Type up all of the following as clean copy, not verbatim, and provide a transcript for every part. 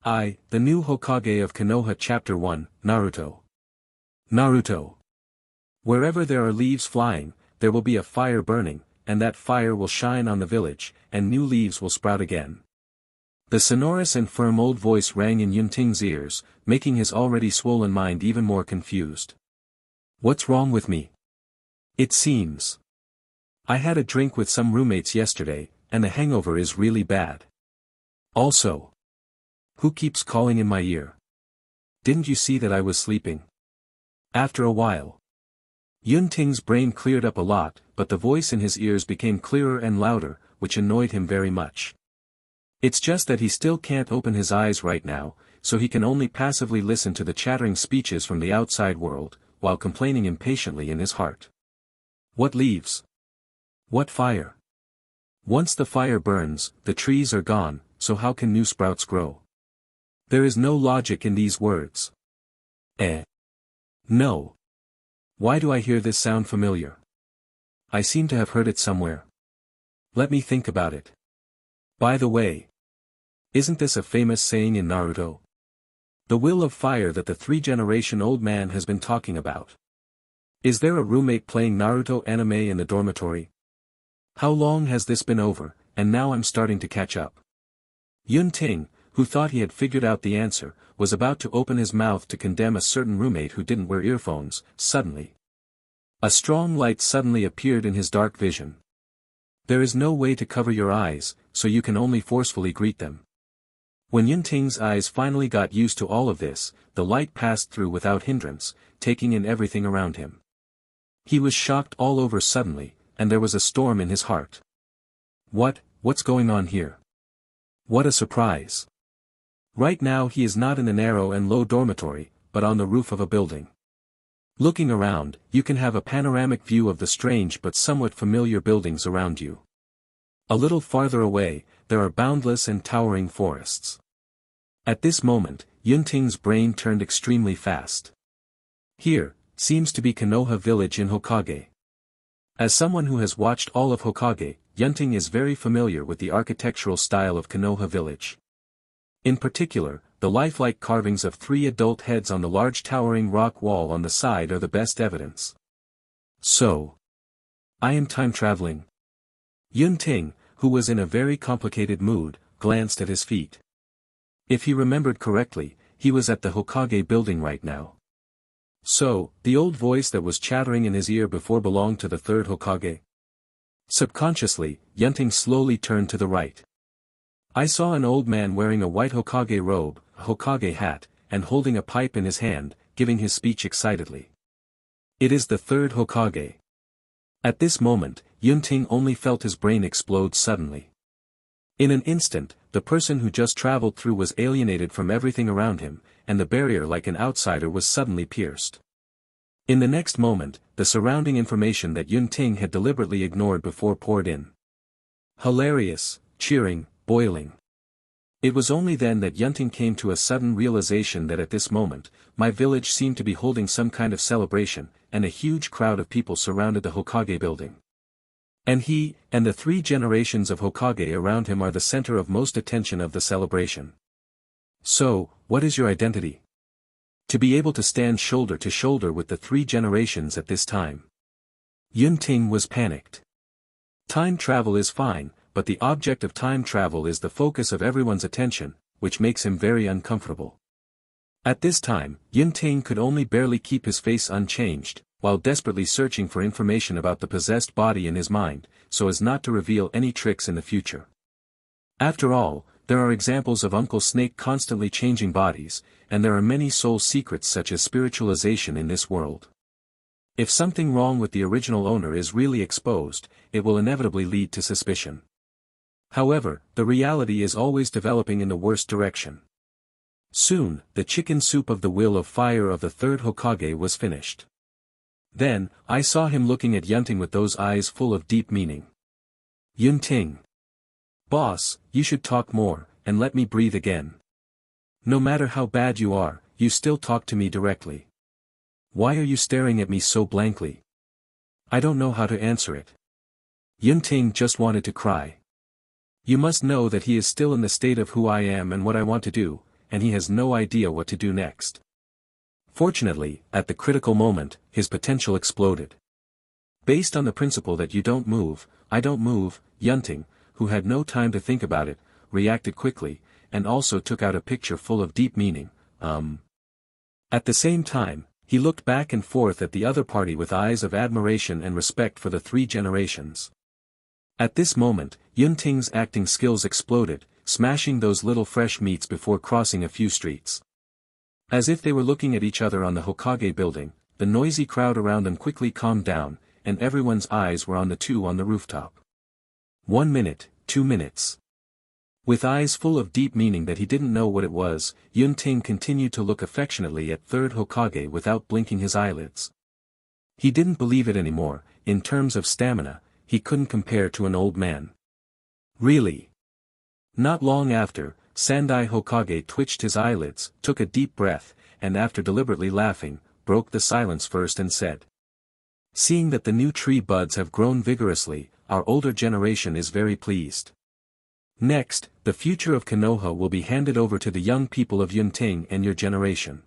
The new Hokage of Konoha Chapter 1, Naruto. Naruto. Wherever there are leaves flying, there will be a fire burning, and that fire will shine on the village, and new leaves will sprout again. The sonorous and firm old voice rang in Yunting's ears, making his already swollen mind even more confused. What's wrong with me? It seems. I had a drink with some roommates yesterday, and the hangover is really bad. Also. Who keeps calling in my ear? Didn't you see that I was sleeping? After a while. Yunting's brain cleared up a lot, but the voice in his ears became clearer and louder, which annoyed him very much. It's just that he still can't open his eyes right now, so he can only passively listen to the chattering speeches from the outside world, while complaining impatiently in his heart. What leaves? What fire? Once the fire burns, the trees are gone, so how can new sprouts grow? There is no logic in these words. No. Why do I hear this sound familiar? I seem to have heard it somewhere. Let me think about it. By the way, isn't this a famous saying in Naruto? The will of fire that the 3-generation-old man has been talking about. Is there a roommate playing Naruto anime in the dormitory? How long has this been over, and now I'm starting to catch up. Yunting, who thought he had figured out the answer, was about to open his mouth to condemn a certain roommate who didn't wear earphones, suddenly. A strong light suddenly appeared in his dark vision. There is no way to cover your eyes, so you can only forcefully greet them. When Yunting's eyes finally got used to all of this, the light passed through without hindrance, taking in everything around him. He was shocked all over suddenly, and there was a storm in his heart. What's going on here? What a surprise. Right now he is not in a narrow and low dormitory, but on the roof of a building. Looking around, you can have a panoramic view of the strange but somewhat familiar buildings around you. A little farther away, there are boundless and towering forests. At this moment, Yunting's brain turned extremely fast. Here, seems to be Konoha village in Hokage. As someone who has watched all of Hokage, Yunting is very familiar with the architectural style of Konoha village. In particular, the lifelike carvings of 3 adult heads on the large towering rock wall on the side are the best evidence. So, I am time traveling. Yunting, who was in a very complicated mood, glanced at his feet. If he remembered correctly, he was at the Hokage building right now. So, the old voice that was chattering in his ear before belonged to the 3rd Hokage? Subconsciously, Yunting slowly turned to the right. I saw an old man wearing a white Hokage robe, a Hokage hat, and holding a pipe in his hand, giving his speech excitedly. It is the 3rd Hokage. At this moment, Yunting only felt his brain explode suddenly. In an instant, the person who just traveled through was alienated from everything around him, and the barrier like an outsider was suddenly pierced. In the next moment, the surrounding information that Yunting had deliberately ignored before poured in. Hilarious, cheering, boiling. It was only then that Yunting came to a sudden realization that at this moment, my village seemed to be holding some kind of celebration, and a huge crowd of people surrounded the Hokage building. And he, and the 3 generations of Hokage around him are the center of most attention of the celebration. So, what is your identity? To be able to stand shoulder to shoulder with the 3 generations at this time. Yunting was panicked. Time travel is fine, but the object of time travel is the focus of everyone's attention, which makes him very uncomfortable. At this time, Yunting could only barely keep his face unchanged, while desperately searching for information about the possessed body in his mind, so as not to reveal any tricks in the future. After all, there are examples of Uncle Snake constantly changing bodies, and there are many soul secrets such as spiritualization in this world. If something wrong with the original owner is really exposed, it will inevitably lead to suspicion. However, the reality is always developing in the worst direction. Soon, the chicken soup of the will of fire of the 3rd Hokage was finished. Then, I saw him looking at Yunting with those eyes full of deep meaning. Yunting. Boss, you should talk more, and let me breathe again. No matter how bad you are, you still talk to me directly. Why are you staring at me so blankly? I don't know how to answer it. Yunting just wanted to cry. You must know that he is still in the state of who I am and what I want to do, and he has no idea what to do next. Fortunately, at the critical moment, his potential exploded. Based on the principle that you don't move, I don't move, Yunting, who had no time to think about it, reacted quickly, and also took out a picture full of deep meaning. At the same time, he looked back and forth at the other party with eyes of admiration and respect for the three generations. At this moment, Yunting's acting skills exploded, smashing those little fresh meats before crossing a few streets. As if they were looking at each other on the Hokage building, the noisy crowd around them quickly calmed down, and everyone's eyes were on the two on the rooftop. 1 minute, 2 minutes. With eyes full of deep meaning that he didn't know what it was, Yunting continued to look affectionately at third Hokage without blinking his eyelids. He didn't believe it anymore. In terms of stamina, he couldn't compare to an old man. Really? Not long after, Sandai Hokage twitched his eyelids, took a deep breath, and after deliberately laughing, broke the silence first and said, "Seeing that the new tree buds have grown vigorously, our older generation is very pleased. Next, the future of Konoha will be handed over to the young people of Yunting and your generation."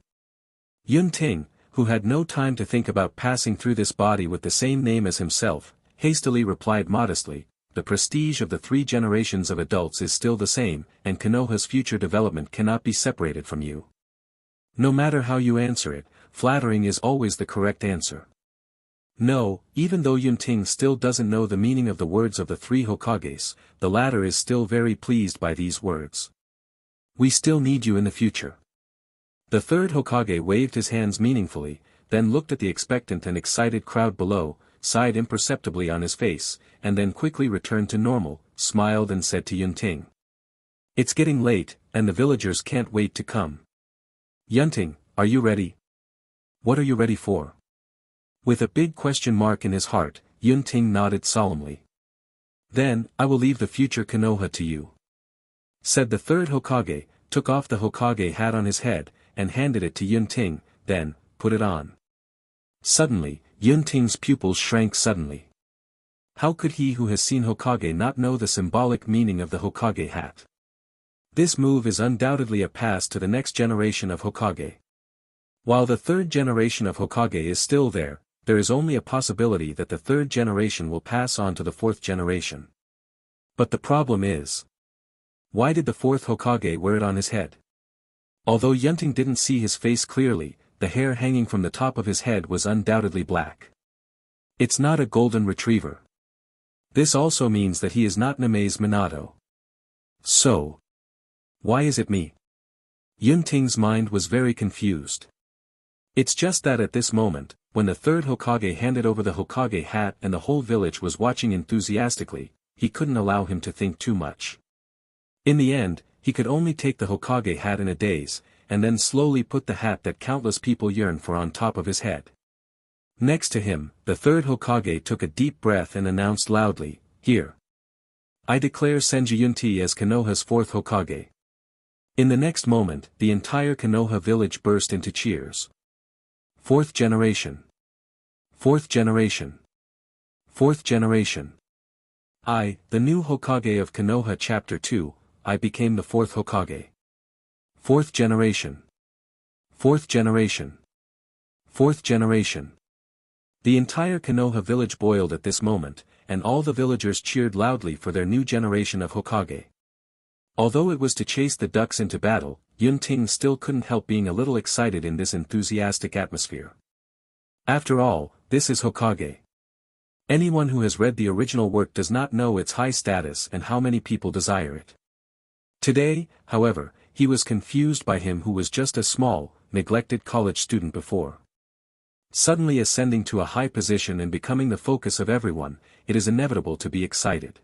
Yunting, who had no time to think about passing through this body with the same name as himself, hastily replied modestly, "The prestige of the three generations of adults is still the same, and Konoha's future development cannot be separated from you. No matter how you answer it, flattering is always the correct answer." No, even though Yunting still doesn't know the meaning of the words of the three Hokages, the latter is still very pleased by these words. "We still need you in the future." The third Hokage waved his hands meaningfully, then looked at the expectant and excited crowd below, sighed imperceptibly on his face, and then quickly returned to normal, smiled and said to Yunting, "It's getting late, and the villagers can't wait to come. Yunting, are you ready?" "What are you ready for?" With a big question mark in his heart, Yunting nodded solemnly. "Then, I will leave the future Konoha to you," said the third Hokage, took off the Hokage hat on his head, and handed it to Yunting, then, put it on. Suddenly, Yunting's pupils shrank suddenly. How could he who has seen Hokage not know the symbolic meaning of the Hokage hat? This move is undoubtedly a pass to the next generation of Hokage. While the third generation of Hokage is still there is only a possibility that the third generation will pass on to the fourth generation. But the problem is, why did the fourth Hokage wear it on his head? Although Yunting didn't see his face clearly, the hair hanging from the top of his head was undoubtedly black. It's not a golden retriever. This also means that he is not Name's Minato. So, why is it me? Yunting's mind was very confused. It's just that at this moment, when the third Hokage handed over the Hokage hat and the whole village was watching enthusiastically, he couldn't allow him to think too much. In the end, he could only take the Hokage hat in a daze, and then slowly put the hat that countless people yearn for on top of his head. Next to him, the third Hokage took a deep breath and announced loudly, "Here. I declare Senju Yunti as Konoha's fourth Hokage." In the next moment, the entire Konoha village burst into cheers. Fourth generation. Fourth generation. Fourth generation. I, the new Hokage of Konoha Chapter 2, I became the fourth Hokage. Fourth generation. Fourth generation. Fourth generation. The entire Konoha village boiled at this moment, and all the villagers cheered loudly for their new generation of Hokage. Although it was to chase the ducks into battle, Yunting still couldn't help being a little excited in this enthusiastic atmosphere. After all, this is Hokage. Anyone who has read the original work does not know its high status and how many people desire it. Today, however, he was confused by him who was just a small, neglected college student before. Suddenly ascending to a high position and becoming the focus of everyone, it is inevitable to be excited.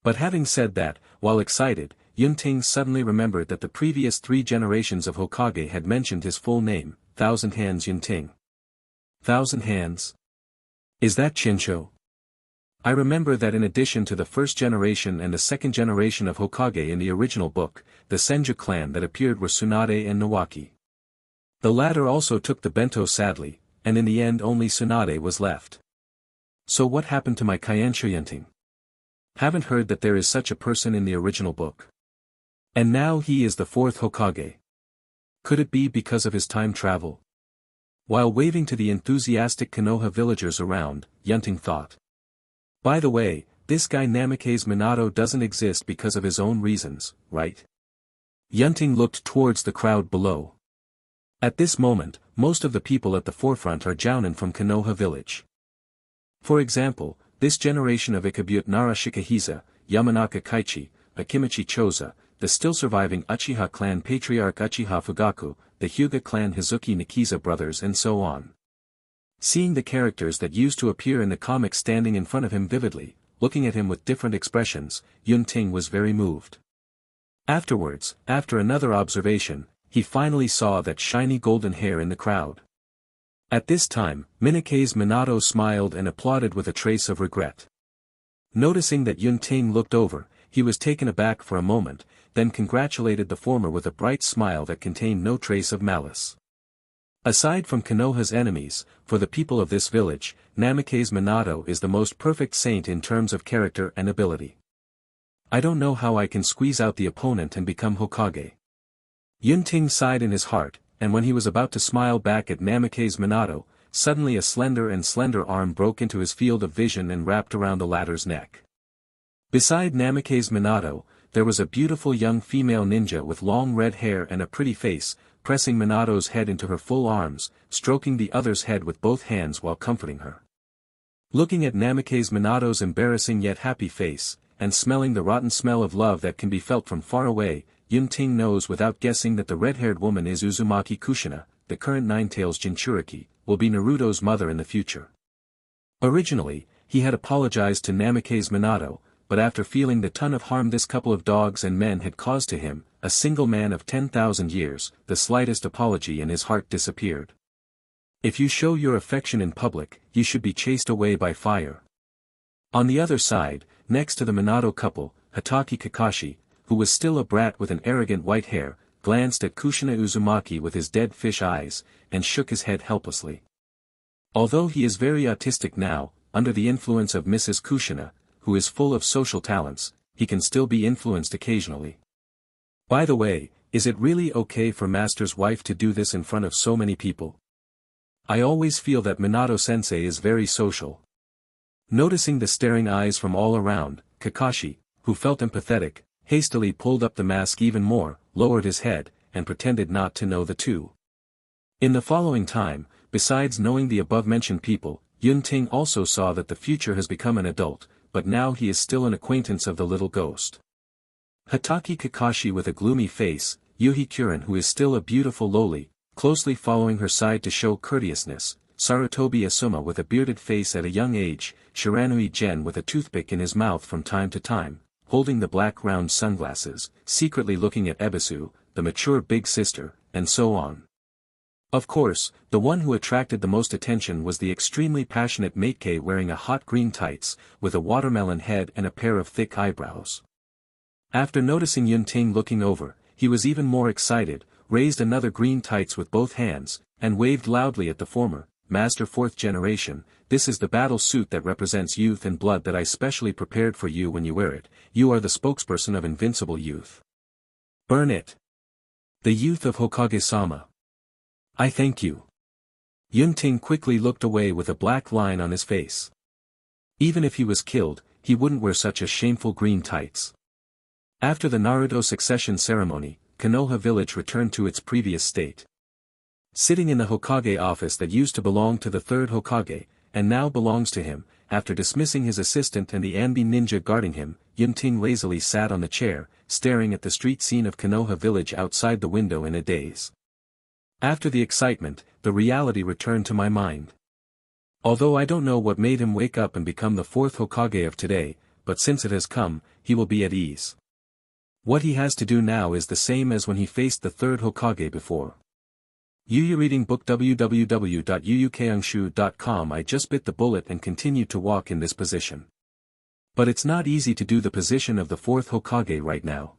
But having said that, while excited, Yunting suddenly remembered that the previous 3 generations of Hokage had mentioned his full name, Thousand Hands Yunting. Thousand Hands? Is that Chinsho? I remember that in addition to the first generation and the second generation of Hokage in the original book, the Senju clan that appeared were Tsunade and Nawaki. The latter also took the bento sadly, and in the end only Tsunade was left. So what happened to my Kaiensho Yunting? Haven't heard that there is such a person in the original book. And now he is the fourth Hokage. Could it be because of his time travel? While waving to the enthusiastic Konoha villagers around, Yunting thought. By the way, this guy Namikaze Minato doesn't exist because of his own reasons, right? Yunting looked towards the crowd below. At this moment, most of the people at the forefront are Jounin from Konoha village. For example, this generation of Ikebut Nara Shikahisa, Yamanaka Kaichi, Akimichi Choza, the still surviving Uchiha clan patriarch Uchiha Fugaku, the Hyuga clan Hazuki Nikiza brothers and so on. Seeing the characters that used to appear in the comics standing in front of him vividly, looking at him with different expressions, Yunting was very moved. Afterwards, after another observation, he finally saw that shiny golden hair in the crowd. At this time, Namikaze Minato smiled and applauded with a trace of regret. Noticing that Yunting looked over, he was taken aback for a moment, then congratulated the former with a bright smile that contained no trace of malice. Aside from Konoha's enemies, for the people of this village, Namikaze Minato is the most perfect saint in terms of character and ability. I don't know how I can squeeze out the opponent and become Hokage. Yunting sighed in his heart, and when he was about to smile back at Namikaze Minato, suddenly a slender arm broke into his field of vision and wrapped around the latter's neck. Beside Namikaze Minato, there was a beautiful young female ninja with long red hair and a pretty face, pressing Minato's head into her full arms, stroking the other's head with both hands while comforting her. Looking at Namikaze Minato's embarrassing yet happy face, and smelling the rotten smell of love that can be felt from far away, Yunting knows without guessing that the red-haired woman is Uzumaki Kushina, the current Ninetales Jinchuriki, will be Naruto's mother in the future. Originally, he had apologized to Namikaze Minato, but after feeling the ton of harm this couple of dogs and men had caused to him, a single man of 10,000 years, the slightest apology and his heart disappeared. If you show your affection in public, you should be chased away by fire. On the other side, next to the Minato couple, Hatake Kakashi, who was still a brat with an arrogant white hair, glanced at Kushina Uzumaki with his dead fish eyes, and shook his head helplessly. Although he is very autistic now, under the influence of Mrs. Kushina, who is full of social talents, he can still be influenced occasionally. By the way, is it really okay for Master's wife to do this in front of so many people? I always feel that Minato-sensei is very social. Noticing the staring eyes from all around, Kakashi, who felt empathetic, hastily pulled up the mask even more, lowered his head, and pretended not to know the two. In the following time, besides knowing the above-mentioned people, Yunting also saw that the future has become an adult, but now he is still an acquaintance of the little ghost. Hatake Kakashi with a gloomy face, Yuhi Kuren who is still a beautiful loli, closely following her side to show courteousness, Sarutobi Asuma with a bearded face at a young age, Shiranui Gen with a toothpick in his mouth from time to time, holding the black round sunglasses, secretly looking at Ebisu, the mature big sister, and so on. Of course, the one who attracted the most attention was the extremely passionate Meike wearing a hot green tights, with a watermelon head and a pair of thick eyebrows. After noticing Yunting looking over, he was even more excited, raised another green tights with both hands, and waved loudly at the former, Master 4th generation, this is the battle suit that represents youth and blood that I specially prepared for you when you wear it, you are the spokesperson of invincible youth. Burn it. The youth of Hokage-sama. I thank you. Yunting quickly looked away with a black line on his face. Even if he was killed, he wouldn't wear such a shameful green tights. After the Naruto succession ceremony, Konoha village returned to its previous state. Sitting in the Hokage office that used to belong to the third Hokage, and now belongs to him, after dismissing his assistant and the Anbi ninja guarding him, Yunting lazily sat on the chair, staring at the street scene of Konoha village outside the window in a daze. After the excitement, the reality returned to my mind. Although I don't know what made him wake up and become the fourth Hokage of today, but since it has come, he will be at ease. What he has to do now is the same as when he faced the third Hokage before. Yuya reading book www.yuyukeangshu.com. I just bit the bullet and continued to walk in this position. But it's not easy to do the position of the fourth Hokage right now.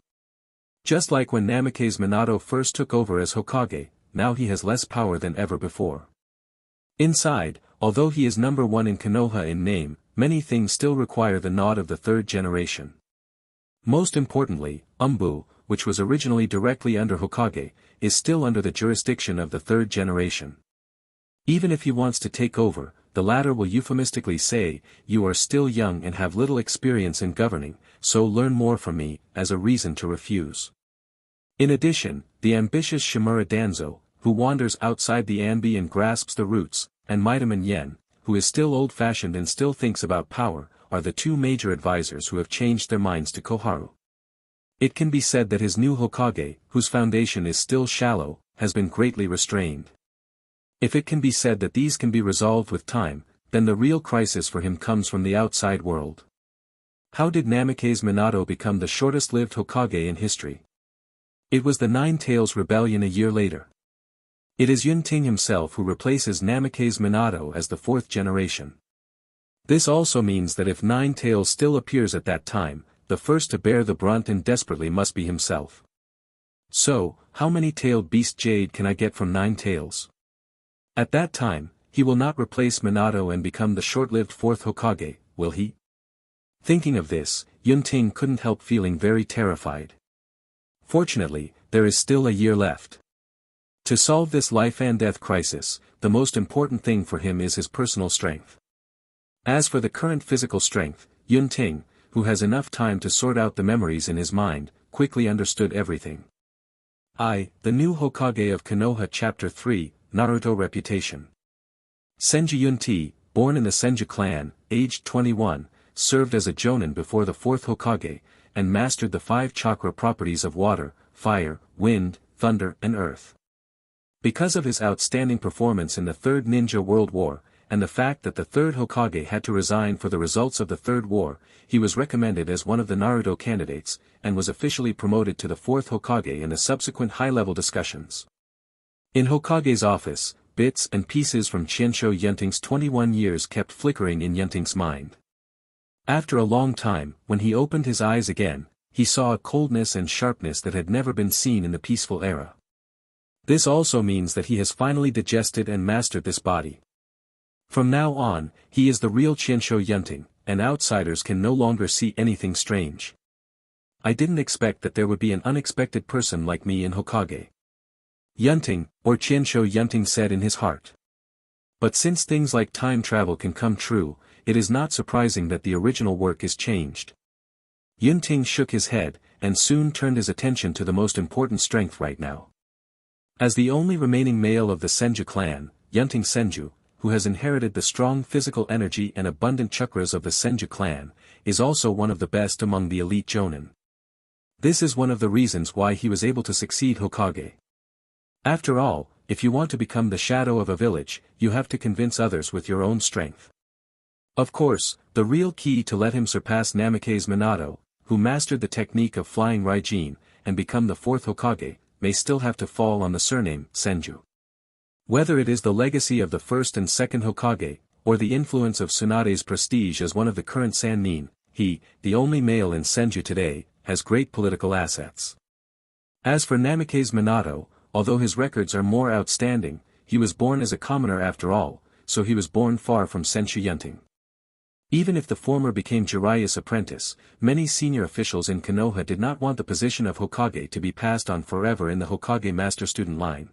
Just like when Namikaze Minato first took over as Hokage, now he has less power than ever before. Inside, although he is number one in Konoha in name, many things still require the nod of the third generation. Most importantly, Umbu, which was originally directly under Hokage, is still under the jurisdiction of the third generation. Even if he wants to take over, the latter will euphemistically say, "You are still young and have little experience in governing, so learn more from me," as a reason to refuse. In addition, the ambitious Shimura Danzo, who wanders outside the Anbi and grasps the roots, and Midaman Yen, who is still old-fashioned and still thinks about power, are the two major advisors who have changed their minds to Koharu. It can be said that his new Hokage, whose foundation is still shallow, has been greatly restrained. If it can be said that these can be resolved with time, then the real crisis for him comes from the outside world. How did Namikaze Minato become the shortest-lived Hokage in history? It was the Nine Tails Rebellion a year later. It is Yunting himself who replaces Namikaze Minato as the fourth generation. This also means that if Nine Tails still appears at that time, the first to bear the brunt and desperately must be himself. So, how many tailed beast jade can I get from Nine Tails? At that time, he will not replace Minato and become the short-lived fourth Hokage, will he? Thinking of this, Yunting couldn't help feeling very terrified. Fortunately, there is still a year left. To solve this life-and-death crisis, the most important thing for him is his personal strength. As for the current physical strength, Yunting, who has enough time to sort out the memories in his mind, quickly understood everything. The new Hokage of Konoha Chapter 3, Naruto Reputation. Senju Yunti, born in the Senju clan, aged 21, served as a jonin before the fourth Hokage, and mastered the 5 chakra properties of water, fire, wind, thunder and earth. Because of his outstanding performance in the Third Ninja World War, and the fact that the third Hokage had to resign for the results of the Third War, he was recommended as one of the Naruto candidates, and was officially promoted to the fourth Hokage in the subsequent high-level discussions. In Hokage's office, bits and pieces from Qianshou Yunting's 21 years kept flickering in Yunting's mind. After a long time, when he opened his eyes again, he saw a coldness and sharpness that had never been seen in the peaceful era. This also means that he has finally digested and mastered this body. From now on, he is the real Qianshou Yunting, and outsiders can no longer see anything strange. I didn't expect that there would be an unexpected person like me in Hokage. Yunting, or Qianshou Yunting said in his heart. But since things like time travel can come true, it is not surprising that the original work is changed. Yunting shook his head, and soon turned his attention to the most important strength right now. As the only remaining male of the Senju clan, Yunting Senju, who has inherited the strong physical energy and abundant chakras of the Senju clan, is also one of the best among the elite jonin. This is one of the reasons why he was able to succeed Hokage. After all, if you want to become the shadow of a village, you have to convince others with your own strength. Of course, the real key to let him surpass Namikaze Minato, who mastered the technique of flying Raijin, and become the fourth Hokage, may still have to fall on the surname, Senju. Whether it is the legacy of the first and second Hokage, or the influence of Tsunade's prestige as one of the current Sannin, he, the only male in Senju today, has great political assets. As for Namikaze Minato, although his records are more outstanding, he was born as a commoner after all, so he was born far from Senju Yunting. Even if the former became Jiraiya's apprentice, many senior officials in Konoha did not want the position of Hokage to be passed on forever in the Hokage master-student line.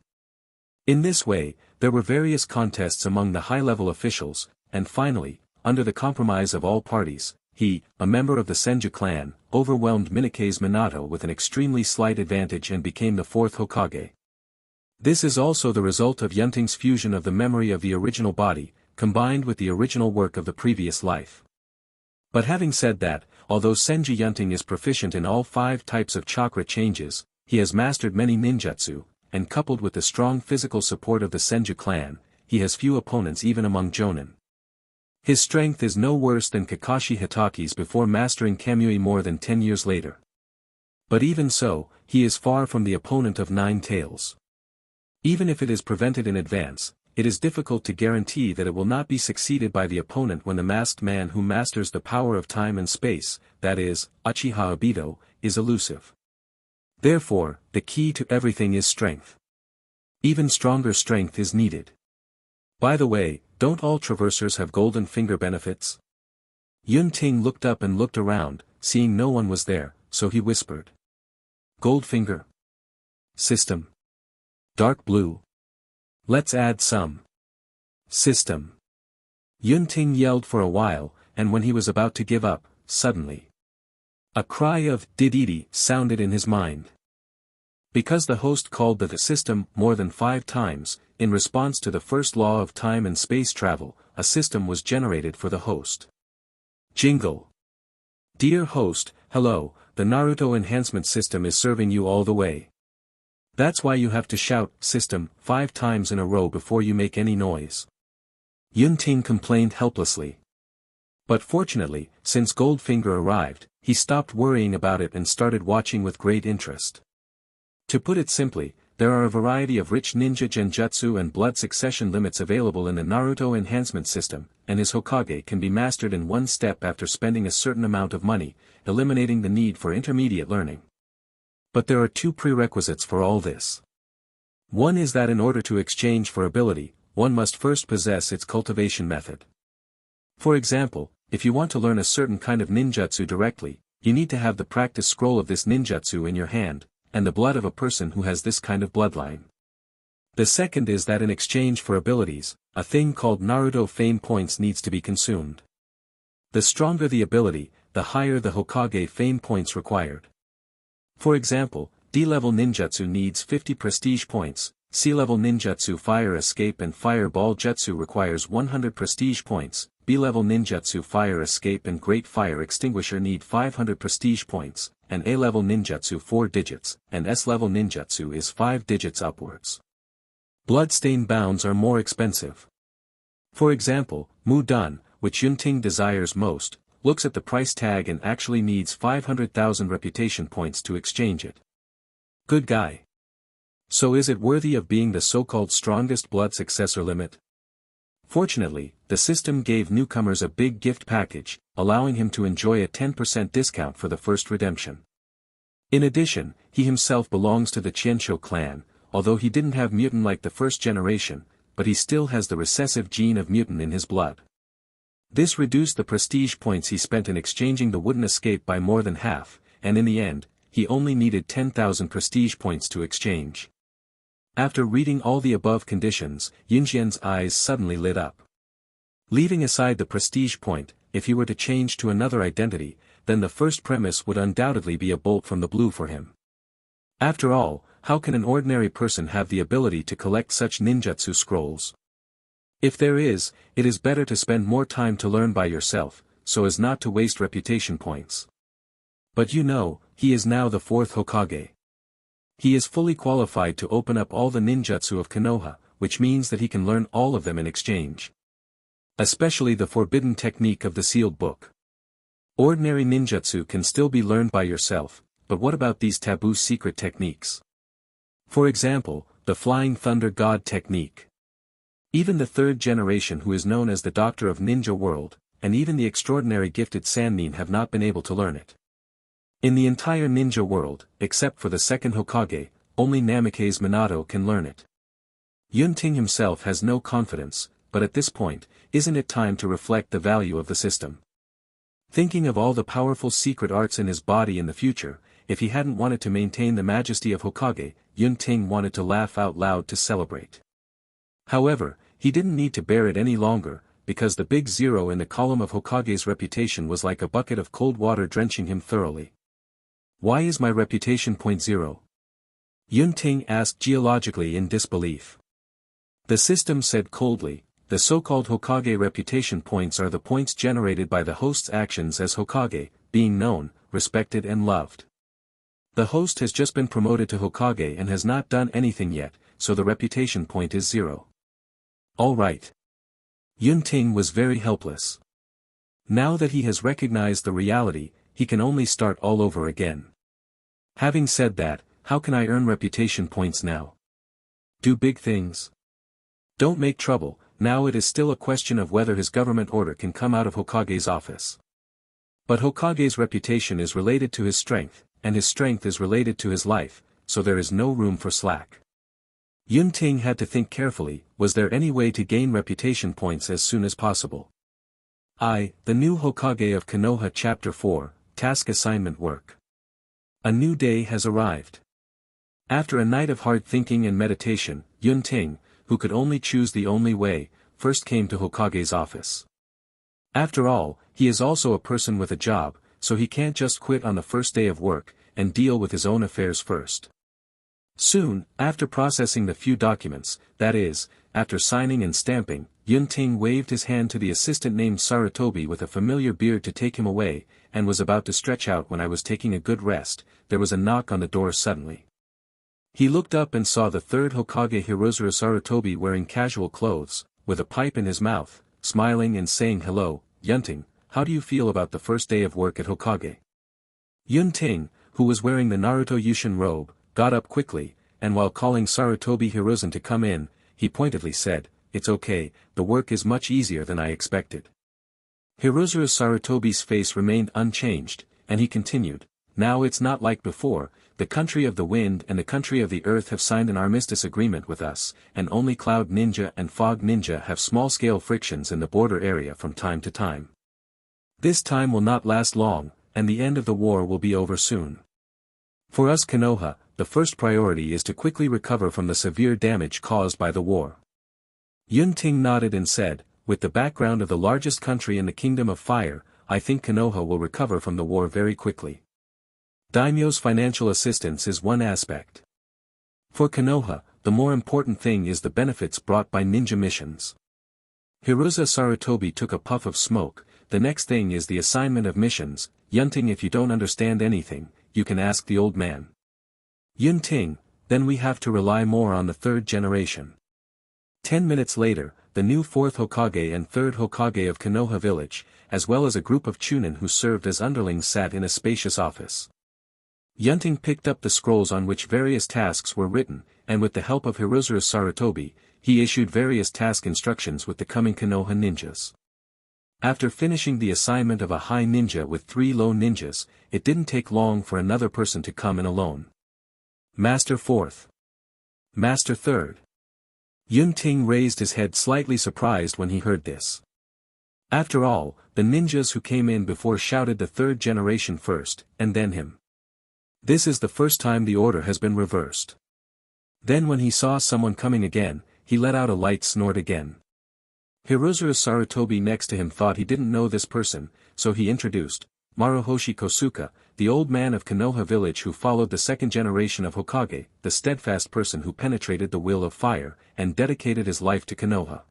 In this way, there were various contests among the high-level officials, and finally, under the compromise of all parties, he, a member of the Senju clan, overwhelmed Namikaze Minato with an extremely slight advantage and became the fourth Hokage. This is also the result of Yunting's fusion of the memory of the original body, combined with the original work of the previous life. But having said that, although Senju Yunting is proficient in all 5 types of chakra changes, he has mastered many ninjutsu, and coupled with the strong physical support of the Senju clan, he has few opponents even among jonin. His strength is no worse than Kakashi Hitaki's before mastering Kamui more than 10 years later. But even so, he is far from the opponent of Nine Tails. Even if it is prevented in advance, it is difficult to guarantee that it will not be succeeded by the opponent when the masked man who masters the power of time and space, that is, Uchiha Obito, is elusive. Therefore, the key to everything is strength. Even stronger strength is needed. By the way, don't all traversers have golden finger benefits? Yunting looked up and looked around, seeing no one was there, so he whispered. Goldfinger. System. Dark blue. Let's add some. System. Yunting yelled for a while, and when he was about to give up, suddenly a cry of "Dididi" sounded in his mind. Because the host called the system more than 5 times, in response to the first law of time and space travel, a system was generated for the host. Jingle. Dear host, hello, the Naruto enhancement system is serving you all the way. That's why you have to shout "system" 5 times in a row before you make any noise. Yunting complained helplessly. But fortunately, since Goldfinger arrived, he stopped worrying about it and started watching with great interest. To put it simply, there are a variety of rich ninja genjutsu and blood succession limits available in the Naruto enhancement system, and his Hokage can be mastered in one step after spending a certain amount of money, eliminating the need for intermediate learning. But there are 2 prerequisites for all this. One is that in order to exchange for ability, one must first possess its cultivation method. For example, if you want to learn a certain kind of ninjutsu directly, you need to have the practice scroll of this ninjutsu in your hand, and the blood of a person who has this kind of bloodline. The second is that in exchange for abilities, a thing called Naruto fame points needs to be consumed. The stronger the ability, the higher the Hokage fame points required. For example, D-level ninjutsu needs 50 prestige points, C-level ninjutsu fire escape and fireball jutsu requires 100 prestige points, B-level ninjutsu fire escape and great fire extinguisher need 500 prestige points, and A-level ninjutsu 4 digits, and S-level ninjutsu is 5 digits upwards. Bloodstain bounds are more expensive. For example, Mudan, which Yunting desires most, looks at the price tag and actually needs 500,000 reputation points to exchange it. Good guy. So is it worthy of being the so-called strongest blood successor limit? Fortunately, the system gave newcomers a big gift package, allowing him to enjoy a 10% discount for the first redemption. In addition, he himself belongs to the Qianshou clan, although he didn't have mutant like the first generation, but he still has the recessive gene of mutant in his blood. This reduced the prestige points he spent in exchanging the wooden escape by more than half, and in the end, he only needed 10,000 prestige points to exchange. After reading all the above conditions, Yunjian's eyes suddenly lit up. Leaving aside the prestige point, if he were to change to another identity, then the first premise would undoubtedly be a bolt from the blue for him. After all, how can an ordinary person have the ability to collect such ninjutsu scrolls? If there is, it is better to spend more time to learn by yourself, so as not to waste reputation points. But you know, he is now the 4th Hokage. He is fully qualified to open up all the ninjutsu of Konoha, which means that he can learn all of them in exchange. Especially the forbidden technique of the sealed book. Ordinary ninjutsu can still be learned by yourself, but what about these taboo secret techniques? For example, the Flying Thunder God technique. Even the 3rd generation who is known as the Doctor of Ninja World, and even the extraordinary gifted Sannin have not been able to learn it. In the entire ninja world, except for the 2nd Hokage, only Namikaze Minato can learn it. Yunting himself has no confidence, but at this point, isn't it time to reflect the value of the system? Thinking of all the powerful secret arts in his body in the future, if he hadn't wanted to maintain the majesty of Hokage, Yunting wanted to laugh out loud to celebrate. However, he didn't need to bear it any longer, because the big 0 in the column of Hokage's reputation was like a bucket of cold water drenching him thoroughly. Why is my reputation point 0? Yunting asked geologically in disbelief. The system said coldly, the so-called Hokage reputation points are the points generated by the host's actions as Hokage, being known, respected and loved. The host has just been promoted to Hokage and has not done anything yet, so the reputation point is 0. All right. Yunting was very helpless. Now that he has recognized the reality, he can only start all over again. Having said that, how can I earn reputation points now? Do big things. Don't make trouble. Now it is still a question of whether his government order can come out of Hokage's office. But Hokage's reputation is related to his strength, and his strength is related to his life, so there is no room for slack. Yunting had to think carefully, was there any way to gain reputation points as soon as possible? The new Hokage of Konoha Chapter 4, Task Assignment Work. A new day has arrived. After a night of hard thinking and meditation, Yun Ting, who could only choose the only way, first came to Hokage's office. After all, he is also a person with a job, so he can't just quit on the first day of work, and deal with his own affairs first. Soon, after processing the few documents, that is, after signing and stamping, Yun Ting waved his hand to the assistant named Sarutobi with a familiar beard to take him away, and was about to stretch out when I was taking a good rest. There was a knock on the door suddenly. He looked up and saw the third Hokage Hirozuru Sarutobi wearing casual clothes, with a pipe in his mouth, smiling and saying hello, Yun Ting, how do you feel about the first day of work at Hokage? Yun Ting, who was wearing the Naruto Yushin robe, got up quickly, and while calling Sarutobi Hiruzen to come in, he pointedly said, it's okay, the work is much easier than I expected. Hirozuru Sarutobi's face remained unchanged, and he continued, now it's not like before. The country of the wind and the country of the earth have signed an armistice agreement with us, and only Cloud Ninja and Fog Ninja have small-scale frictions in the border area from time to time. This time will not last long, and the end of the war will be over soon. For us Konoha, the first priority is to quickly recover from the severe damage caused by the war. Yun Ting nodded and said, with the background of the largest country in the Kingdom of Fire, I think Konoha will recover from the war very quickly. Daimyo's financial assistance is one aspect. For Konoha, the more important thing is the benefits brought by ninja missions. Hiruza Sarutobi took a puff of smoke. The next thing is the assignment of missions. Yun Ting, if you don't understand anything, you can ask the old man. Yun Ting, then we have to rely more on the third generation. 10 minutes later, the new fourth Hokage and third Hokage of Konoha village, as well as a group of chunin who served as underlings sat in a spacious office. Yun Ting picked up the scrolls on which various tasks were written, and with the help of Hirozuru Sarutobi, he issued various task instructions with the coming Konoha ninjas. After finishing the assignment of a high ninja with 3 low ninjas, it didn't take long for another person to come in alone. Master 4th. Master 3rd. Yun Ting raised his head slightly surprised when he heard this. After all, the ninjas who came in before shouted the third generation first, and then him. This is the first time the order has been reversed. Then when he saw someone coming again, he let out a light snort again. Hirozuru Sarutobi next to him thought he didn't know this person, so he introduced, Maruhoshi Kosuke, the old man of Konoha village who followed the second generation of Hokage, the steadfast person who penetrated the will of fire, and dedicated his life to Konoha.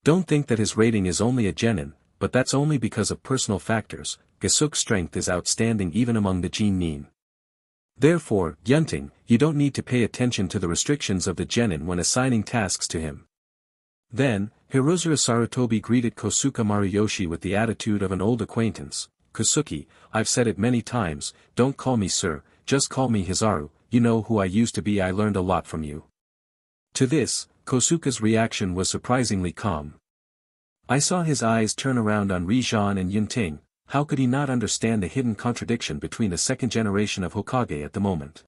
Don't think that his rating is only a genin, but that's only because of personal factors. Kosuke's strength is outstanding even among the Jin-nin. Therefore, Yun Ting, you don't need to pay attention to the restrictions of the genin when assigning tasks to him. Then, Hirozuru Sarutobi greeted Kosuke Maruyoshi with the attitude of an old acquaintance. Kosuke, I've said it many times, don't call me sir, just call me Hizaru, you know who I used to be. I learned a lot from you. To this, Kosuke's reaction was surprisingly calm. I saw his eyes turn around on Rizhan and Yun Ting. How could he not understand the hidden contradiction between the second generation of Hokage at the moment?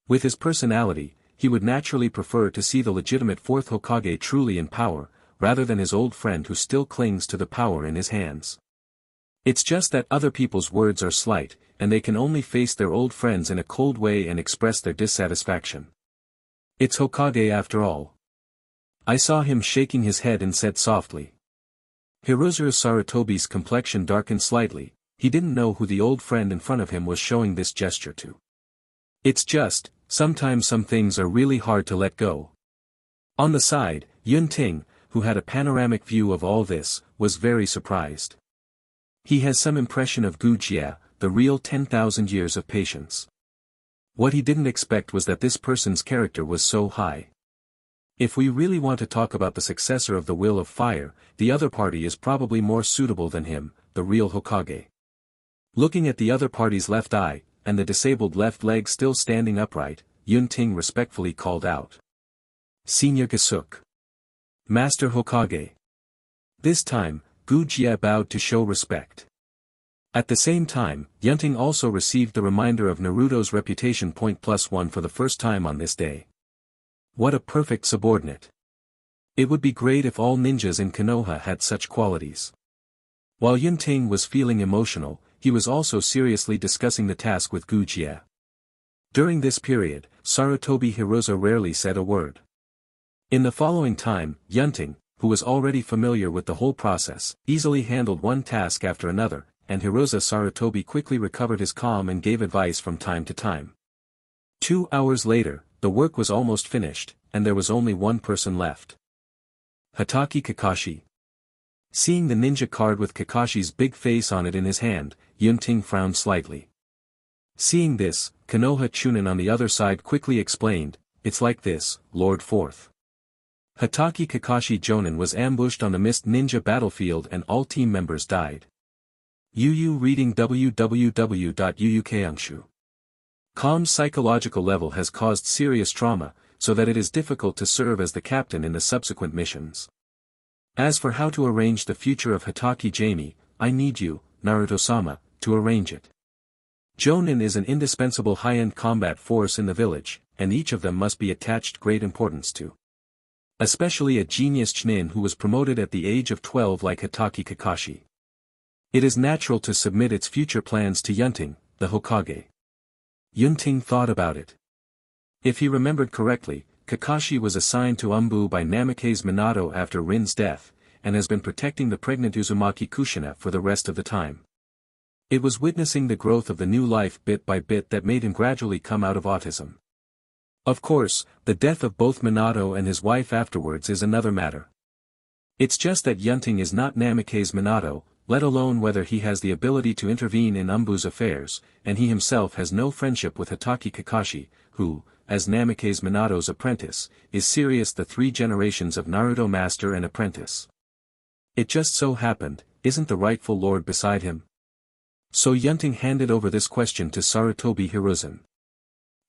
With his personality, he would naturally prefer to see the legitimate fourth Hokage truly in power, rather than his old friend who still clings to the power in his hands. It's just that other people's words are slight, and they can only face their old friends in a cold way and express their dissatisfaction. It's Hokage after all. I saw him shaking his head and said softly. Hirozuru Sarutobi's complexion darkened slightly. He didn't know who the old friend in front of him was showing this gesture to. It's just, sometimes some things are really hard to let go. On the side, Yun Ting, who had a panoramic view of all this, was very surprised. He has some impression of Gu Jie, the real 10,000 years of patience. What he didn't expect was that this person's character was so high. If we really want to talk about the successor of the Will of Fire, the other party is probably more suitable than him, the real Hokage. Looking at the other party's left eye, and the disabled left leg still standing upright, Yun Ting respectfully called out. Senior Kosuke. Master Hokage. This time, Gu Jie bowed to show respect. At the same time, Yun Ting also received the reminder of Naruto's reputation point +1 for the first time on this day. What a perfect subordinate. It would be great if all ninjas in Konoha had such qualities. While Yun Ting was feeling emotional, he was also seriously discussing the task with Gu Jie. During this period, Sarutobi Hiruza rarely said a word. In the following time, Yunting, who was already familiar with the whole process, easily handled one task after another, and Hiruza Sarutobi quickly recovered his calm and gave advice from time to time. 2 hours later, the work was almost finished, and there was only one person left. Hotake Kakashi. Seeing the ninja card with Kakashi's big face on it in his hand, Yunting frowned slightly. Seeing this, Konoha Chunin on the other side quickly explained, "It's like this, Lord Fourth. Hotake Kakashi Jonin was ambushed on the Mist Ninja battlefield and all team members died." Yu reading www.yuukanshu.com's psychological level has caused serious trauma, so that it is difficult to serve as the captain in the subsequent missions. As for how to arrange the future of Hotake Jamie, I need you, Naruto-sama, to arrange it. Jonin is an indispensable high-end combat force in the village, and each of them must be attached great importance to. Especially a genius Chunin who was promoted at the age of 12 like Hotake Kakashi. It is natural to submit its future plans to Yunting, the Hokage. Yunting thought about it. If he remembered correctly, Kakashi was assigned to Umbu by Namikaze Minato after Rin's death, and has been protecting the pregnant Uzumaki Kushina for the rest of the time. It was witnessing the growth of the new life bit by bit that made him gradually come out of autism. Of course, the death of both Minato and his wife afterwards is another matter. It's just that Yunting is not Namikaze Minato, let alone whether he has the ability to intervene in Umbu's affairs, and he himself has no friendship with Hotake Kakashi, who, as Namikaze Minato's apprentice, is serious the 3 generations of Naruto master and apprentice. It just so happened, isn't the rightful lord beside him? So Yunting handed over this question to Sarutobi Hiruzen.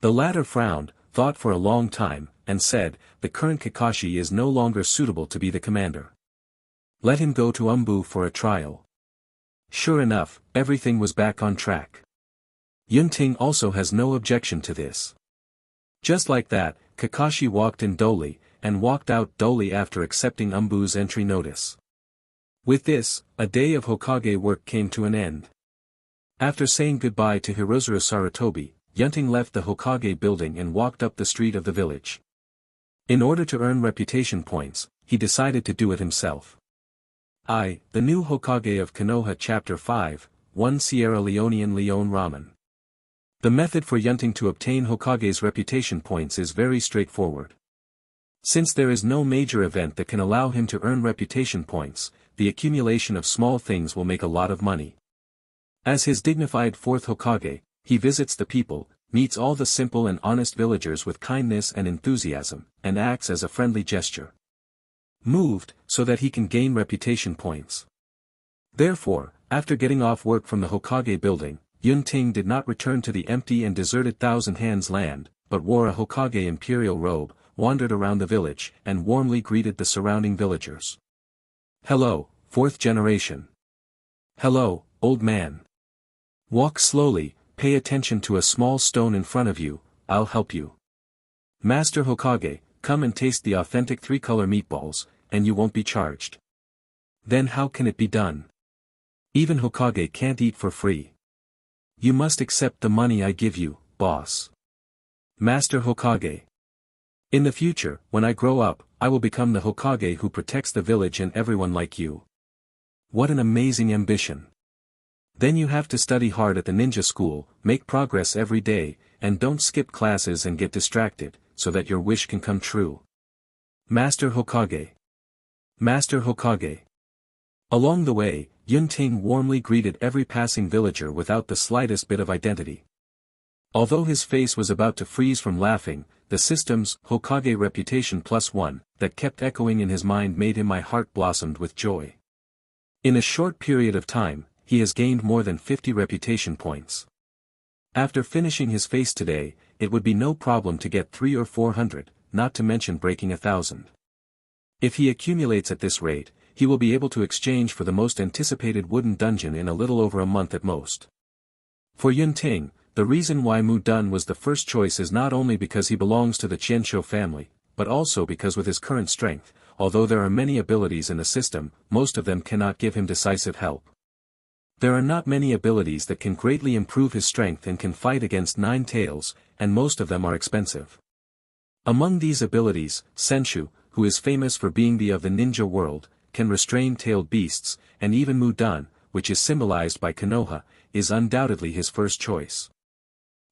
The latter frowned, thought for a long time, and said, "The current Kakashi is no longer suitable to be the commander. Let him go to Umbu for a trial." Sure enough, everything was back on track. Yunting also has no objection to this. Just like that, Kakashi walked in dully, and walked out dully after accepting Umbu's entry notice. With this, a day of Hokage work came to an end. After saying goodbye to Hiruza Sarutobi, Yunting left the Hokage building and walked up the street of the village. In order to earn reputation points, he decided to do it himself. The new Hokage of Konoha Chapter 5, 1 Sierra Leonean Leone Ramen. The method for Yunting to obtain Hokage's reputation points is very straightforward. Since there is no major event that can allow him to earn reputation points, the accumulation of small things will make a lot of money. As his dignified 4th Hokage, he visits the people, meets all the simple and honest villagers with kindness and enthusiasm, and acts as a friendly gesture. Moved, so that he can gain reputation points. Therefore, after getting off work from the Hokage building, Yunting did not return to the empty and deserted Thousand Hands land, but wore a Hokage imperial robe, wandered around the village, and warmly greeted the surrounding villagers. "Hello, 4th generation. Hello, old man. Walk slowly, pay attention to a small stone in front of you, I'll help you. Master Hokage, come and taste the authentic 3-color meatballs, and you won't be charged." Then how can it be done? Even Hokage can't eat for free. "You must accept the money I give you, boss. Master Hokage. In the future, when I grow up, I will become the Hokage who protects the village and everyone like you." What an amazing ambition. Then you have to study hard at the ninja school, make progress every day, and don't skip classes and get distracted, so that your wish can come true. Master Hokage. Master Hokage. Along the way, Yunting warmly greeted every passing villager without the slightest bit of identity. Although his face was about to freeze from laughing, the system's Hokage reputation +1 that kept echoing in his mind made him my heart blossomed with joy. In a short period of time, he has gained more than 50 reputation points. After finishing his face today, it would be no problem to get 300 or 400, not to mention breaking 1,000. If he accumulates at this rate, he will be able to exchange for the most anticipated wooden dungeon in a little over a month at most. For Yunting, the reason why Mu Dun was the first choice is not only because he belongs to the Qianshou family, but also because with his current strength, although there are many abilities in the system, most of them cannot give him decisive help. There are not many abilities that can greatly improve his strength and can fight against 9 tails, and most of them are expensive. Among these abilities, Senshu, who is famous for being the of the ninja world, can restrain tailed beasts, and even Mudan, which is symbolized by Konoha, is undoubtedly his first choice.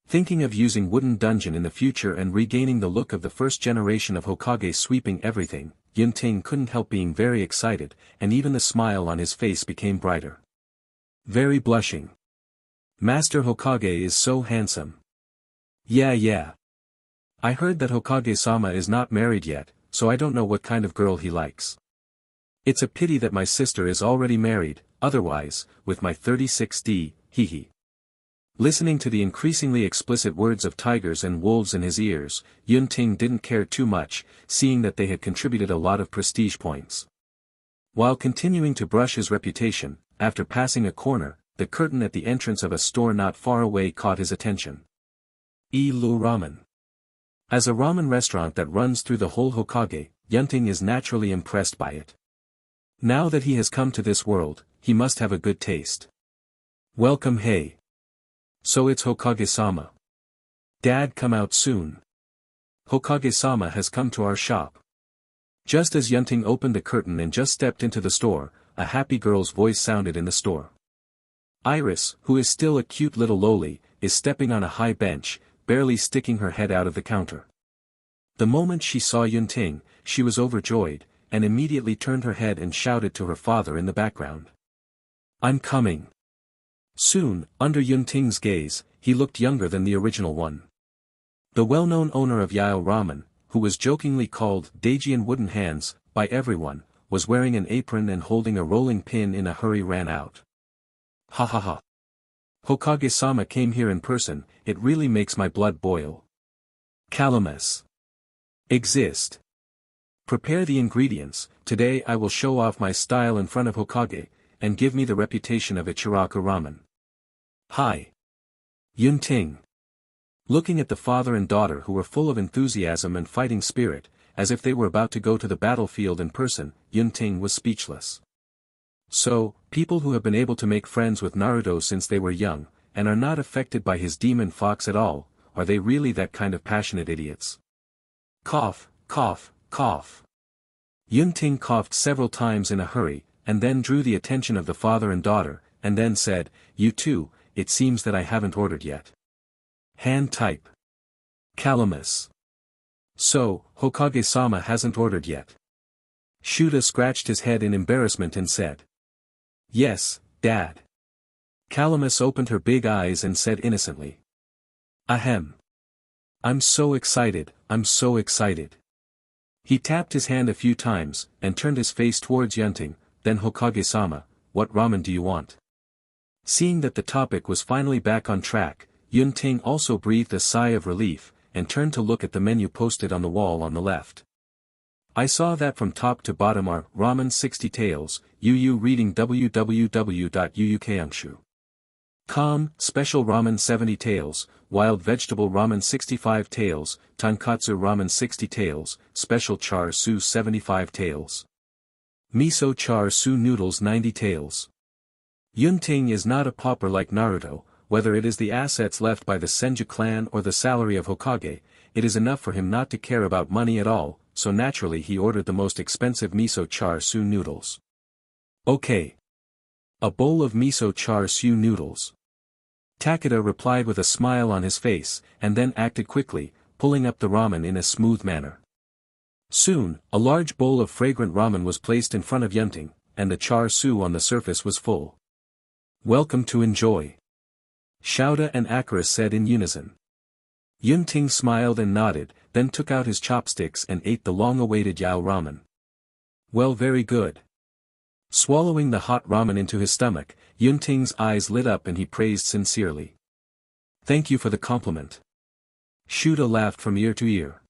Thinking of using Wooden Dungeon in the future and regaining the look of the first generation of Hokage sweeping everything, Yunting couldn't help being very excited, and even the smile on his face became brighter. Very blushing. Master Hokage is so handsome. Yeah. I heard that Hokage-sama is not married yet, so I don't know what kind of girl he likes. It's a pity that my sister is already married, otherwise, with my 36D, hee. Listening to the increasingly explicit words of tigers and wolves in his ears, Yunting didn't care too much, seeing that they had contributed a lot of prestige points. While continuing to brush his reputation, after passing a corner, the curtain at the entrance of a store not far away caught his attention. Lu Ramen. As a ramen restaurant that runs through the whole Hokage, Yunting is naturally impressed by it. Now that he has come to this world, he must have a good taste. Welcome. Hey. So it's Hokage-sama. Dad, come out soon. Hokage-sama has come to our shop. Just as Yunting opened the curtain and just stepped into the store, a happy girl's voice sounded in the store. Iris, who is still a cute little loli, is stepping on a high bench, barely sticking her head out of the counter. The moment she saw Yunting, she was overjoyed, and immediately turned her head and shouted to her father in the background. I'm coming. Soon, under Yunting's gaze, he looked younger than the original one. The well-known owner of Yao Ramen, who was jokingly called Daejian Wooden Hands by everyone, was wearing an apron and holding a rolling pin in a hurry ran out. Ha. Hokage-sama came here in person, it really makes my blood boil. Calamus. Exist. Prepare the ingredients, today I will show off my style in front of Hokage, and give me the reputation of Ichiraku Ramen. Hi. Yunting. Looking at the father and daughter who were full of enthusiasm and fighting spirit, as if they were about to go to the battlefield in person, Yunting was speechless. So, people who have been able to make friends with Naruto since they were young, and are not affected by his demon fox at all, are they really that kind of passionate idiots? Cough. Yunting coughed several times in a hurry, and then drew the attention of the father and daughter, and then said, You too, it seems that I haven't ordered yet. Hand type. Calamus. So, Hokage-sama hasn't ordered yet. Shuda scratched his head in embarrassment and said. Yes, Dad. Calamus opened her big eyes and said innocently. Ahem. I'm so excited. He tapped his hand a few times, and turned his face towards Yunting, then Hokage-sama, what ramen do you want? Seeing that the topic was finally back on track, Yunting also breathed a sigh of relief, and turned to look at the menu posted on the wall on the left. I saw that from top to bottom are ramen 60 taels, UU reading www.uukanshu.com, special ramen 70 taels, wild vegetable ramen 65 taels, tonkatsu ramen 60 taels, special char siu 75 taels. Miso char siu noodles 90 taels. Yunting is not a pauper like Naruto, whether it is the assets left by the Senju clan or the salary of Hokage, it is enough for him not to care about money at all, so naturally he ordered the most expensive miso char siu noodles. Okay. A bowl of miso char siu noodles. Takeda replied with a smile on his face, and then acted quickly, pulling up the ramen in a smooth manner. Soon, a large bowl of fragrant ramen was placed in front of Yunting, and the char siu on the surface was full. Welcome to enjoy. Shouda and Akaris said in unison. Yunting smiled and nodded, then took out his chopsticks and ate the long-awaited Yao ramen. Well, very good. Swallowing the hot ramen into his stomach, Yunting's eyes lit up and he praised sincerely. Thank you for the compliment. Shuda laughed from ear to ear.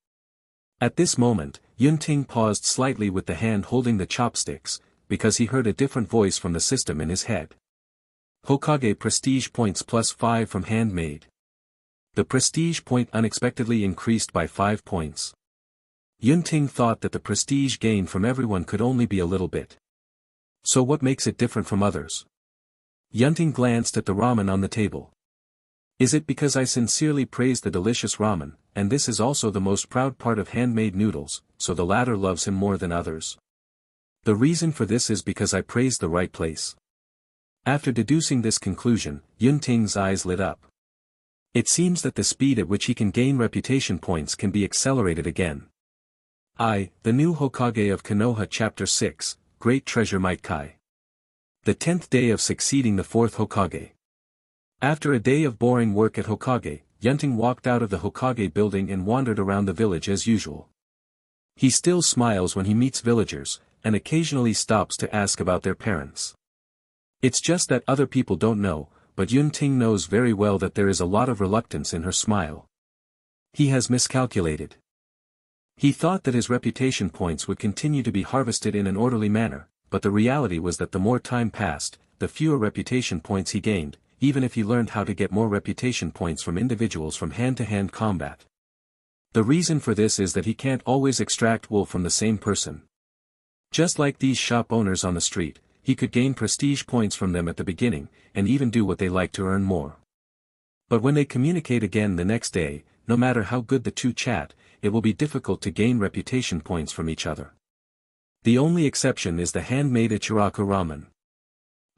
At this moment, Yunting paused slightly with the hand holding the chopsticks, because he heard a different voice from the system in his head. Hokage prestige points +5 from handmade. The prestige point unexpectedly increased by 5 points. Yunting thought that the prestige gained from everyone could only be a little bit. So what makes it different from others? Yunting glanced at the ramen on the table. Is it because I sincerely praise the delicious ramen, and this is also the most proud part of handmade noodles, so the latter loves him more than others? The reason for this is because I praise the right place. After deducing this conclusion, Yunting's eyes lit up. It seems that the speed at which he can gain reputation points can be accelerated again. The new Hokage of Konoha Chapter 6, Great Treasure Might Kai. The 10th day of succeeding the 4th Hokage. After a day of boring work at Hokage, Yunting walked out of the Hokage building and wandered around the village as usual. He still smiles when he meets villagers, and occasionally stops to ask about their parents. It's just that other people don't know, but Yunting knows very well that there is a lot of reluctance in her smile. He has miscalculated. He thought that his reputation points would continue to be harvested in an orderly manner, but the reality was that the more time passed, the fewer reputation points he gained, even if he learned how to get more reputation points from individuals from hand-to-hand combat. The reason for this is that he can't always extract wool from the same person. Just like these shop owners on the street, he could gain prestige points from them at the beginning, and even do what they like to earn more. But when they communicate again the next day, no matter how good the two chat, it will be difficult to gain reputation points from each other. The only exception is the handmade Ichiraku ramen.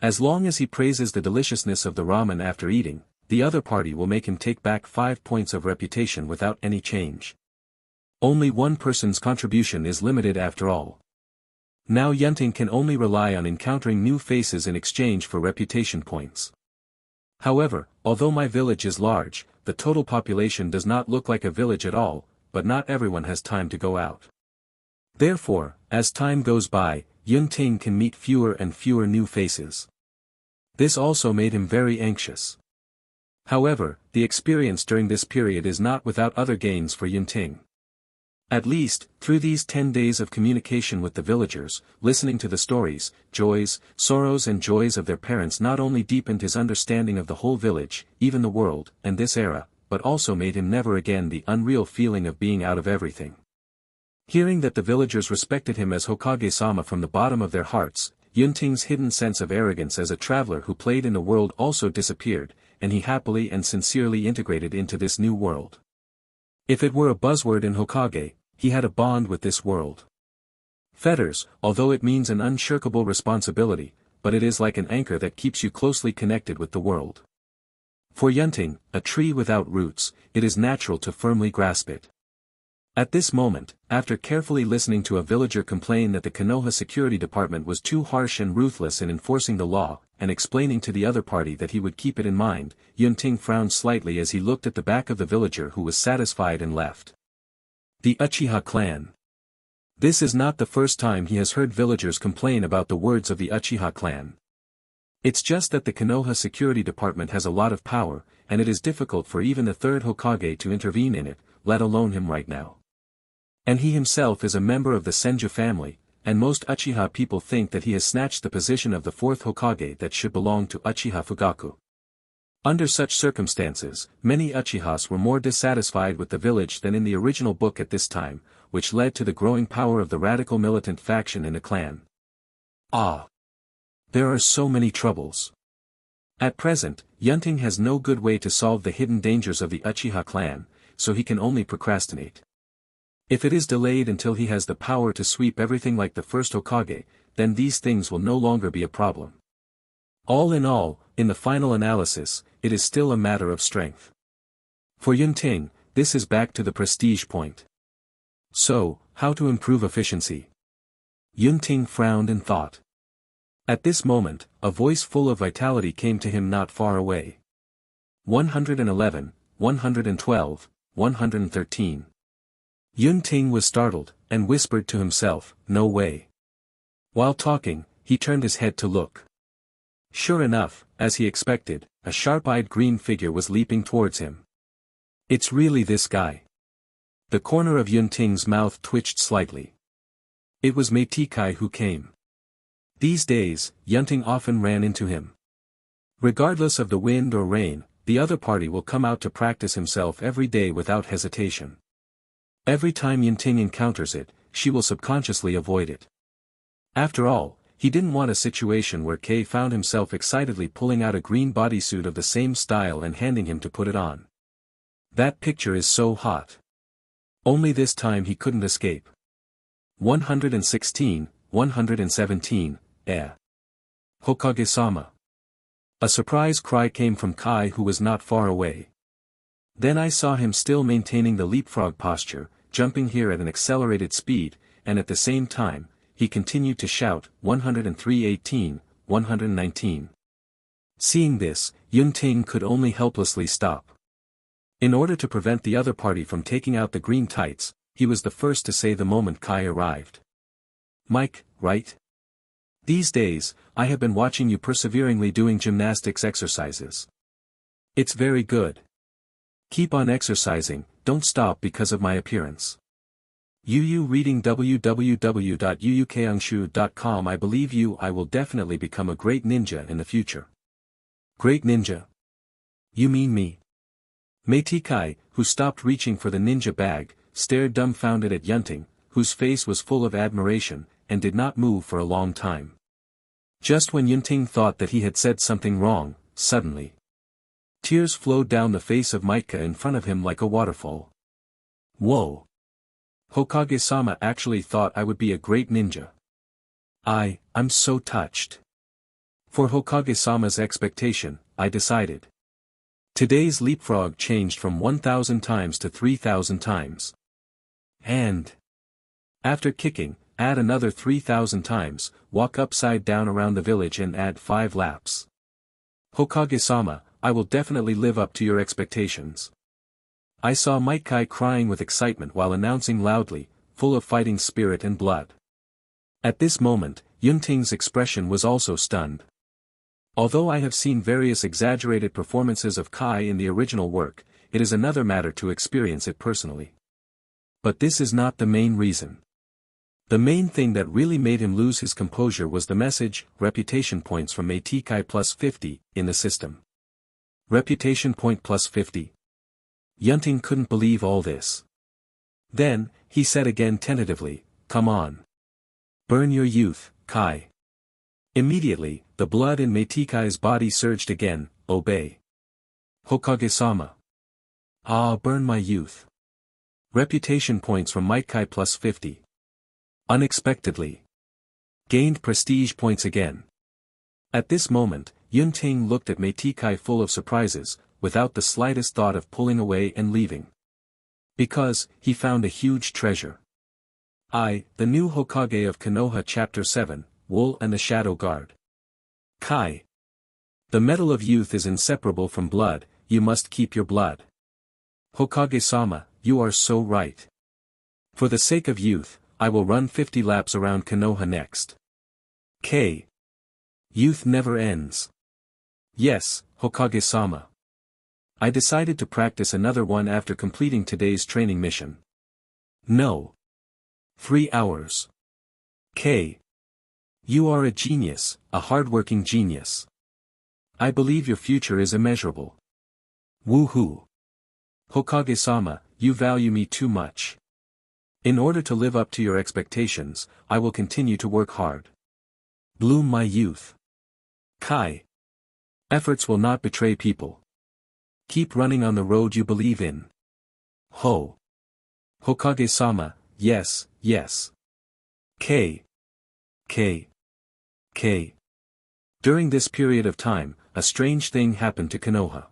As long as he praises the deliciousness of the ramen after eating, the other party will make him take back 5 points of reputation without any change. Only one person's contribution is limited after all. Now Yunting can only rely on encountering new faces in exchange for reputation points. However, although my village is large, the total population does not look like a village at all, but not everyone has time to go out. Therefore, as time goes by, Yunting can meet fewer and fewer new faces. This also made him very anxious. However, the experience during this period is not without other gains for Yunting. At least, through these 10 days of communication with the villagers, listening to the stories, joys, sorrows and joys of their parents not only deepened his understanding of the whole village, even the world, and this era, but also made him never again the unreal feeling of being out of everything. Hearing that the villagers respected him as Hokage-sama from the bottom of their hearts, Yunting's hidden sense of arrogance as a traveler who played in the world also disappeared, and he happily and sincerely integrated into this new world. If it were a buzzword in Hokage, he had a bond with this world. Fetters, although it means an unshirkable responsibility, but it is like an anchor that keeps you closely connected with the world. For Yunting, a tree without roots, it is natural to firmly grasp it. At this moment, after carefully listening to a villager complain that the Konoha security department was too harsh and ruthless in enforcing the law, and explaining to the other party that he would keep it in mind, Yunting frowned slightly as he looked at the back of the villager who was satisfied and left. The Uchiha clan. This is not the first time he has heard villagers complain about the words of the Uchiha clan. It's just that the Konoha security department has a lot of power, and it is difficult for even the third Hokage to intervene in it, let alone him right now. And he himself is a member of the Senju family, and most Uchiha people think that he has snatched the position of the fourth Hokage that should belong to Uchiha Fugaku. Under such circumstances, many Uchihas were more dissatisfied with the village than in the original book at this time, which led to the growing power of the radical militant faction in the clan. There are so many troubles. At present, Yunting has no good way to solve the hidden dangers of the Uchiha clan, so he can only procrastinate. If it is delayed until he has the power to sweep everything like the first Hokage, then these things will no longer be a problem. All, in the final analysis, it is still a matter of strength. For Yunting, this is back to the prestige point. So, how to improve efficiency? Yunting frowned and thought. At this moment, a voice full of vitality came to him not far away. 111, 112, 113. Yunting was startled, and whispered to himself, "No way." While talking, he turned his head to look. Sure enough, as he expected, a sharp-eyed green figure was leaping towards him. It's really this guy. The corner of Yunting's mouth twitched slightly. It was Meitikai who came. These days, Yunting often ran into him. Regardless of the wind or rain, the other party will come out to practice himself every day without hesitation. Every time Yunting encounters it, she will subconsciously avoid it. After all, He didn't want a situation where Kei found himself excitedly pulling out a green bodysuit of the same style and handing him to put it on. That picture is so hot. Only this time he couldn't escape. 116, 117, Hokage-sama. A surprise cry came from Kai, who was not far away. Then I saw him still maintaining the leapfrog posture, jumping here at an accelerated speed, and at the same time, he continued to shout, 103-18, 119. Seeing this, Yun-ting could only helplessly stop. In order to prevent the other party from taking out the green tights, he was the first to say the moment Kai arrived. Mike, right? These days, I have been watching you perseveringly doing gymnastics exercises. It's very good. Keep on exercising, don't stop because of my appearance. Yu reading www.yuukangshu.com. I believe you. I will definitely become a great ninja in the future. Great ninja? You mean me? Meitei Kai, who stopped reaching for the ninja bag, stared dumbfounded at Yunting, whose face was full of admiration, and did not move for a long time. Just when Yunting thought that he had said something wrong, suddenly, tears flowed down the face of Mika in front of him like a waterfall. Whoa! Hokage-sama actually thought I would be a great ninja. I'm so touched. For Hokage-sama's expectation, I decided. Today's leapfrog changed from 1,000 times to 3,000 times. And after kicking, add another 3,000 times, walk upside down around the village and add 5 laps. Hokage-sama, I will definitely live up to your expectations. I saw Maikai crying with excitement while announcing loudly, full of fighting spirit and blood. At this moment, Yunting's expression was also stunned. Although I have seen various exaggerated performances of Kai in the original work, it is another matter to experience it personally. But this is not the main reason. The main thing that really made him lose his composure was the message, reputation points from Meitei Kai plus 50, in the system. Reputation point plus 50. Yunting couldn't believe all this. Then, he said again tentatively, come on. Burn your youth, Kai. Immediately, the blood in Meitei Kai's body surged again, obey. Hokage-sama. Burn my youth. Reputation points from Maikai plus 50. Unexpectedly. Gained prestige points again. At this moment, Yunting looked at Meitei Kai full of surprises, without the slightest thought of pulling away and leaving. Because, he found a huge treasure. The new Hokage of Konoha Chapter 7, Wool and the Shadow Guard. Kai. The metal of youth is inseparable from blood, you must keep your blood. Hokage-sama, you are so right. For the sake of youth, I will run 50 laps around Konoha next. K. Youth never ends. Yes, Hokage-sama. I decided to practice another one after completing today's training mission. No. 3 hours. K. You are a genius, a hardworking genius. I believe your future is immeasurable. Woohoo. Hokage-sama, you value me too much. In order to live up to your expectations, I will continue to work hard. Bloom my youth. Kai. Efforts will not betray people. Keep running on the road you believe in. Ho. Hokage-sama, yes, yes. K. K. K. During this period of time, a strange thing happened to Konoha.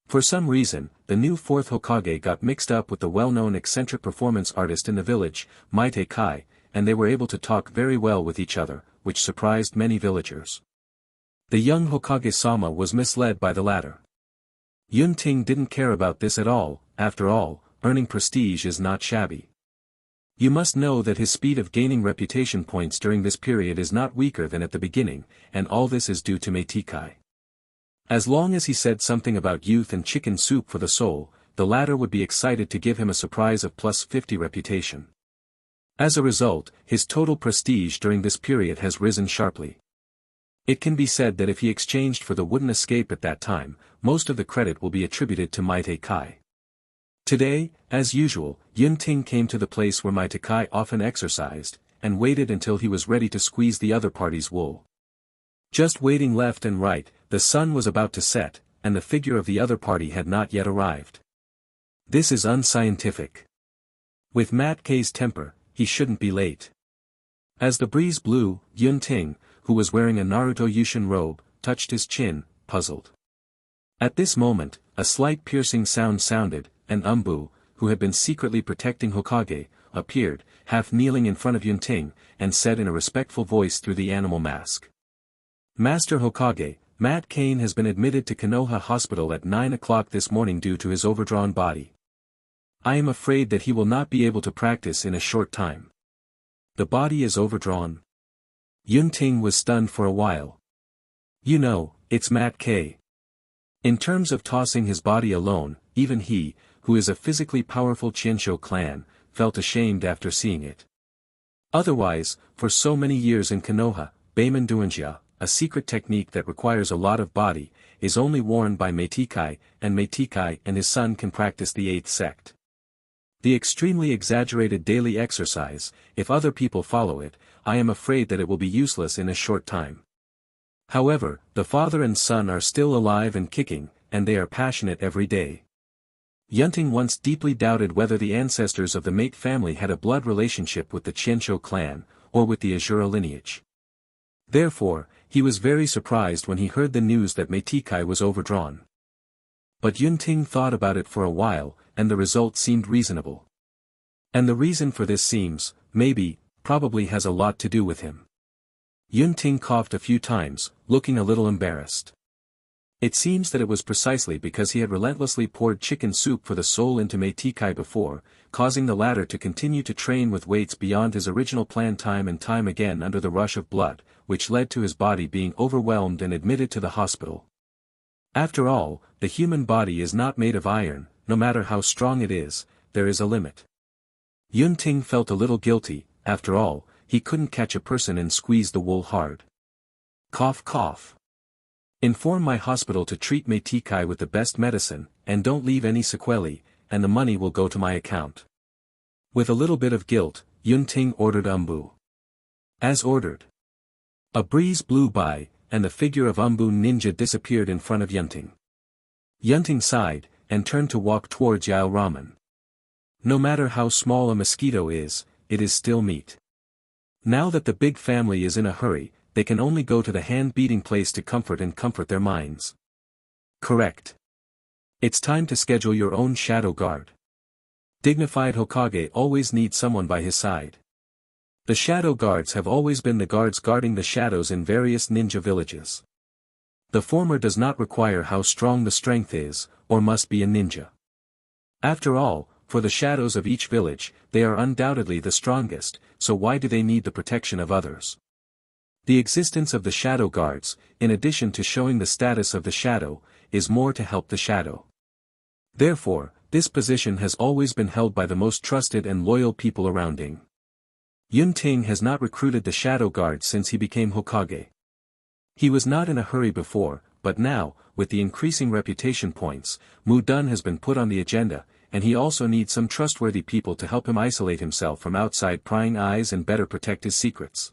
For some reason, the new 4th Hokage got mixed up with the well-known eccentric performance artist in the village, Meitei Kai, and they were able to talk very well with each other, which surprised many villagers. The young Hokage-sama was misled by the latter. Yunting didn't care about this at all. After all, earning prestige is not shabby. You must know that his speed of gaining reputation points during this period is not weaker than at the beginning, and all this is due to Meitei Kai. As long as he said something about youth and chicken soup for the soul, the latter would be excited to give him a surprise of plus 50 reputation. As a result, his total prestige during this period has risen sharply. It can be said that if he exchanged for the wooden escape at that time, most of the credit will be attributed to Meitei Kai. Today, as usual, Yunting came to the place where Meitei Kai often exercised, and waited until he was ready to squeeze the other party's wool. Just waiting left and right, the sun was about to set, and the figure of the other party had not yet arrived. This is unscientific. With Matt K's temper, he shouldn't be late. As the breeze blew, Yun Ting, who was wearing a Naruto Yushin robe, touched his chin, puzzled. At this moment, a slight piercing sound sounded, and Umbu, who had been secretly protecting Hokage, appeared, half kneeling in front of Yun Ting, and said in a respectful voice through the animal mask. Master Hokage, Matt Cain has been admitted to Konoha Hospital at 9 o'clock this morning due to his overdrawn body. I am afraid that he will not be able to practice in a short time. The body is overdrawn. Yun Ting was stunned for a while. You know, it's Matt K. In terms of tossing his body alone, even he, who is a physically powerful Qianshou clan, felt ashamed after seeing it. Otherwise, for so many years in Konoha, Beiman Duanjia, a secret technique that requires a lot of body, is only worn by Meitikai and his son can practice the 8th sect. The extremely exaggerated daily exercise, if other people follow it, I am afraid that it will be useless in a short time. However, the father and son are still alive and kicking, and they are passionate every day. Yun Ting once deeply doubted whether the ancestors of the Mate family had a blood relationship with the Qianshou clan, or with the Azura lineage. Therefore, he was very surprised when he heard the news that Meitikai was overdrawn. But Yun Ting thought about it for a while, and the result seemed reasonable. And the reason for this seems, probably has a lot to do with him. Yun Ting coughed a few times, looking a little embarrassed. It seems that it was precisely because he had relentlessly poured chicken soup for the soul into Meitikai before, causing the latter to continue to train with weights beyond his original plan time and time again under the rush of blood, which led to his body being overwhelmed and admitted to the hospital. After all, the human body is not made of iron, no matter how strong it is, there is a limit. Yun Ting felt a little guilty, after all, he couldn't catch a person and squeeze the wool hard. Cough cough. Inform my hospital to treat Meitikai with the best medicine, and don't leave any sequelae, and the money will go to my account. With a little bit of guilt, Yun Ting ordered Umbu. As ordered. A breeze blew by, and the figure of Umbu Ninja disappeared in front of Yun Ting. Yun Ting sighed, and turned to walk towards Yao Ramen. No matter how small a mosquito is, it is still meat. Now that the big family is in a hurry, they can only go to the hand-beating place to comfort their minds. Correct. It's time to schedule your own shadow guard. Dignified Hokage always needs someone by his side. The shadow guards have always been the guards guarding the shadows in various ninja villages. The former does not require how strong the strength is, or must be a ninja. After all, for the shadows of each village, they are undoubtedly the strongest, so why do they need the protection of others? The existence of the shadow guards, in addition to showing the status of the shadow, is more to help the shadow. Therefore, this position has always been held by the most trusted and loyal people around him. Yun Ting has not recruited the shadow guards since he became Hokage. He was not in a hurry before, but now, with the increasing reputation points, Mu Dun has been put on the agenda, and he also needs some trustworthy people to help him isolate himself from outside prying eyes and better protect his secrets.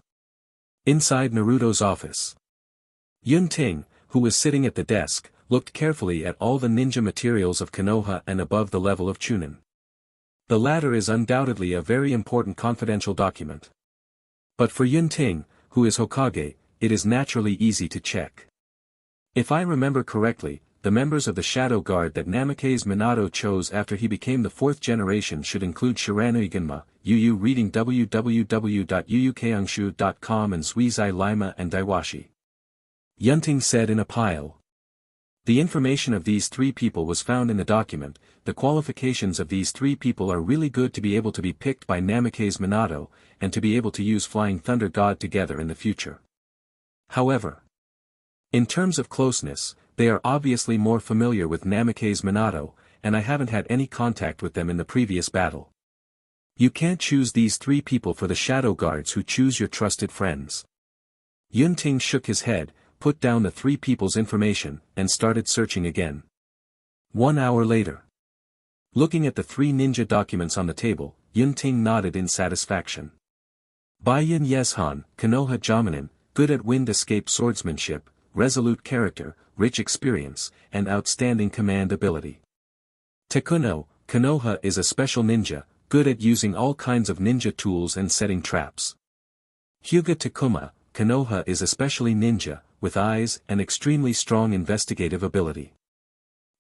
Inside Naruto's office. Yun Ting, who was sitting at the desk, looked carefully at all the ninja materials of Konoha and above the level of Chunin. The latter is undoubtedly a very important confidential document. But for Yun Ting, who is Hokage, it is naturally easy to check. If I remember correctly, the members of the Shadow Guard that Namikaze Minato chose after he became the 4th generation should include Shirano Igenma, Yu reading www.yuyukeangshu.com and Suizai Lima and Daiwashi. Yun Ting said in a pile. The information of these 3 people was found in the document. The qualifications of these 3 people are really good to be able to be picked by Namikaze Minato, and to be able to use Flying Thunder God together in the future. However, in terms of closeness, they are obviously more familiar with Namikaze Minato, and I haven't had any contact with them in the previous battle. You can't choose these 3 people for the Shadow Guards who choose your trusted friends. Yun Ting shook his head, put down the 3 people's information, and started searching again. 1 hour later. Looking at the 3 ninja documents on the table, Yun Ting nodded in satisfaction. Baiyun Yeshan, Konoha Jamanin, good at wind escape swordsmanship, resolute character, rich experience, and outstanding command ability. Takuno, Konoha is a special ninja, good at using all kinds of ninja tools and setting traps. Hyuga Takuma, Konoha is especially ninja, with eyes and extremely strong investigative ability.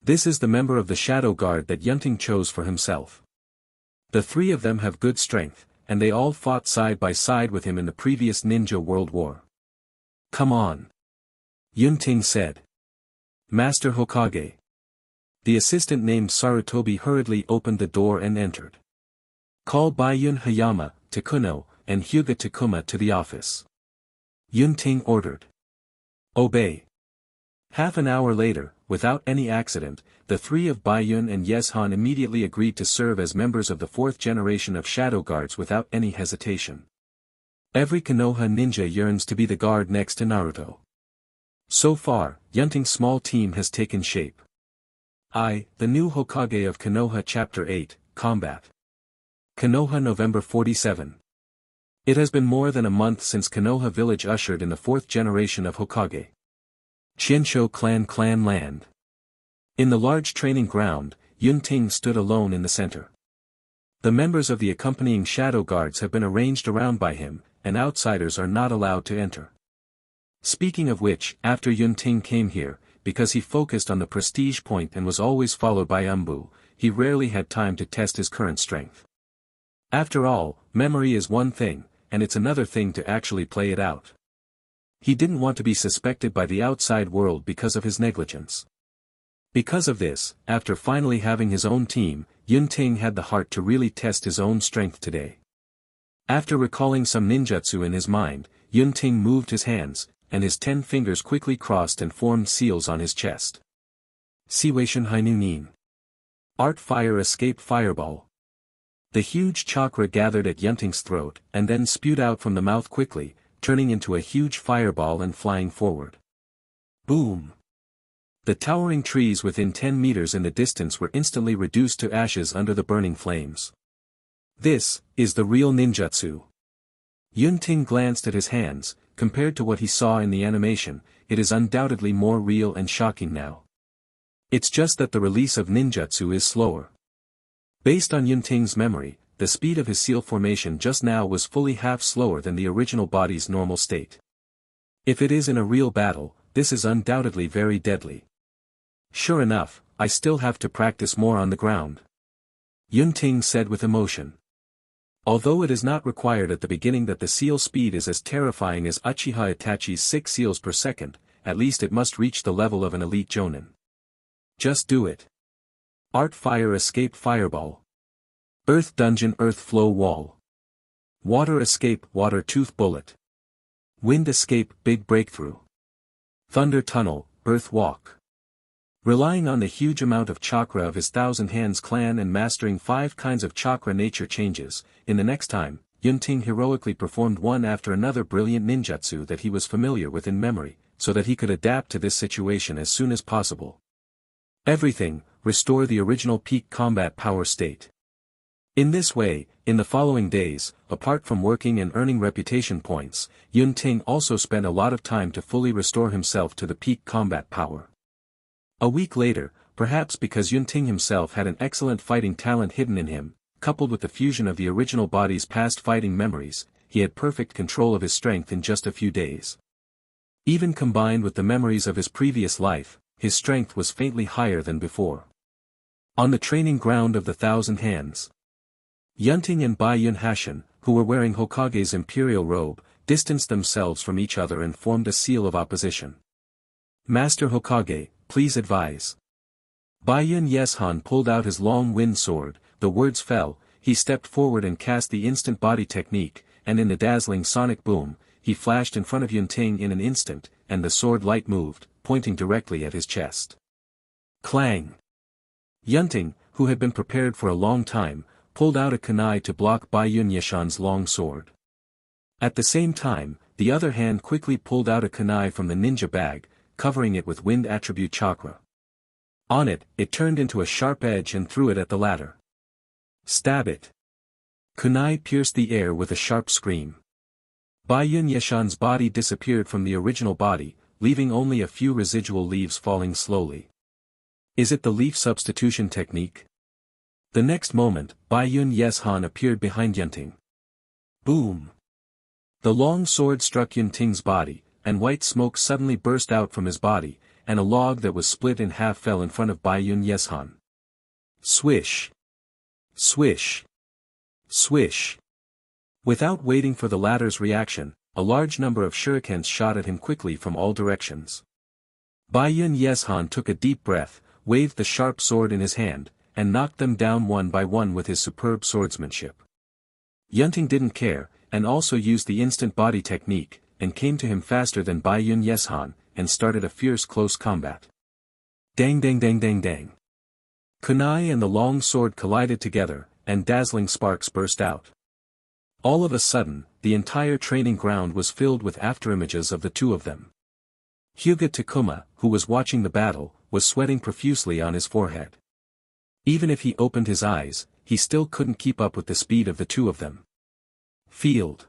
This is the member of the Shadow Guard that Yunting chose for himself. The three of them have good strength, and they all fought side by side with him in the previous Ninja World War. Come on. Yunting said. Master Hokage. The assistant named Sarutobi hurriedly opened the door and entered. Call Baiyun Hayama, Takuno, and Hyuga Takuma to the office. Yunting ordered. Obey. Half an hour later, without any accident, the three of Baiyun and Yeshan immediately agreed to serve as members of the fourth generation of Shadow Guards without any hesitation. Every Konoha ninja yearns to be the guard next to Naruto. So far, Yunting's small team has taken shape. I, the new Hokage of Konoha Chapter 8, Combat. Konoha November 47. It has been more than a month since Konoha village ushered in the fourth generation of Hokage. Shinsho clan land. In the large training ground, Yunting stood alone in the center. The members of the accompanying Shadow Guards have been arranged around by him, and outsiders are not allowed to enter. Speaking of which, after Yunting came here, because he focused on the prestige point and was always followed by Umbu, he rarely had time to test his current strength. After all, memory is one thing, and it's another thing to actually play it out. He didn't want to be suspected by the outside world because of his negligence. Because of this, after finally having his own team, Yunting had the heart to really test his own strength today. After recalling some ninjutsu in his mind, Yunting moved his hands, and his 10 fingers quickly crossed and formed seals on his chest. Siwation Hainunin. Art Fire Escape Fireball. The huge chakra gathered at Yunting's throat, and then spewed out from the mouth quickly, turning into a huge fireball and flying forward. Boom! The towering trees within 10 meters in the distance were instantly reduced to ashes under the burning flames. This is the real ninjutsu. Yunting glanced at his hands. Compared to what he saw in the animation, it is undoubtedly more real and shocking now. It's just that the release of ninjutsu is slower. Based on Yunting's memory, the speed of his seal formation just now was fully half slower than the original body's normal state. If it is in a real battle, this is undoubtedly very deadly. Sure enough, I still have to practice more on the ground. Yunting said with emotion. Although it is not required at the beginning that the seal speed is as terrifying as Uchiha Itachi's 6 seals per second, at least it must reach the level of an elite jonin. Just do it. Art Fire Escape Fireball. Earth Dungeon Earth Flow Wall. Water Escape Water Tooth Bullet. Wind Escape Big Breakthrough. Thunder Tunnel, Earth Walk. Relying on the huge amount of chakra of his Thousand Hands clan and mastering 5 kinds of chakra nature changes, in the next time, Yunting heroically performed one after another brilliant ninjutsu that he was familiar with in memory, so that he could adapt to this situation as soon as possible. Everything, restore the original peak combat power state. In this way, in the following days, apart from working and earning reputation points, Yunting also spent a lot of time to fully restore himself to the peak combat power. A week later, perhaps because Yunting himself had an excellent fighting talent hidden in him, coupled with the fusion of the original body's past fighting memories, he had perfect control of his strength in just a few days. Even combined with the memories of his previous life, his strength was faintly higher than before. On the training ground of the Thousand Hands, Yunting and Baiyun Hashin, who were wearing Hokage's imperial robe, distanced themselves from each other and formed a seal of opposition. Master Hokage, please advise. Baiyun Yeshan pulled out his long wind sword, the words fell, he stepped forward and cast the instant body technique, and in the dazzling sonic boom, he flashed in front of Yunting in an instant, and the sword light moved, pointing directly at his chest. Clang! Yunting, who had been prepared for a long time, pulled out a kunai to block Baiyun Yeshan's long sword. At the same time, the other hand quickly pulled out a kunai from the ninja bag, covering it with wind attribute chakra. On it, it turned into a sharp edge and threw it at the latter. Stab it! Kunai pierced the air with a sharp scream. Bai Yun Yeshan's body disappeared from the original body, leaving only a few residual leaves falling slowly. Is it the leaf substitution technique? The next moment, Bai Yun Yeshan appeared behind Yunting. Boom! The long sword struck Yunting's body, and white smoke suddenly burst out from his body, and a log that was split in half fell in front of Bai Yun Yeshan. Swish! Swish! Swish! Without waiting for the latter's reaction, a large number of shurikens shot at him quickly from all directions. Bai Yun Yeshan took a deep breath, waved the sharp sword in his hand, and knocked them down one by one with his superb swordsmanship. Yunting didn't care, and also used the instant body technique, and came to him faster than Bai Yun Yeshan, and started a fierce close combat. Dang dang dang dang dang. Kunai and the long sword collided together, and dazzling sparks burst out. All of a sudden, the entire training ground was filled with afterimages of the two of them. Hyuga Takuma, who was watching the battle, was sweating profusely on his forehead. Even if he opened his eyes, he still couldn't keep up with the speed of the two of them. Field.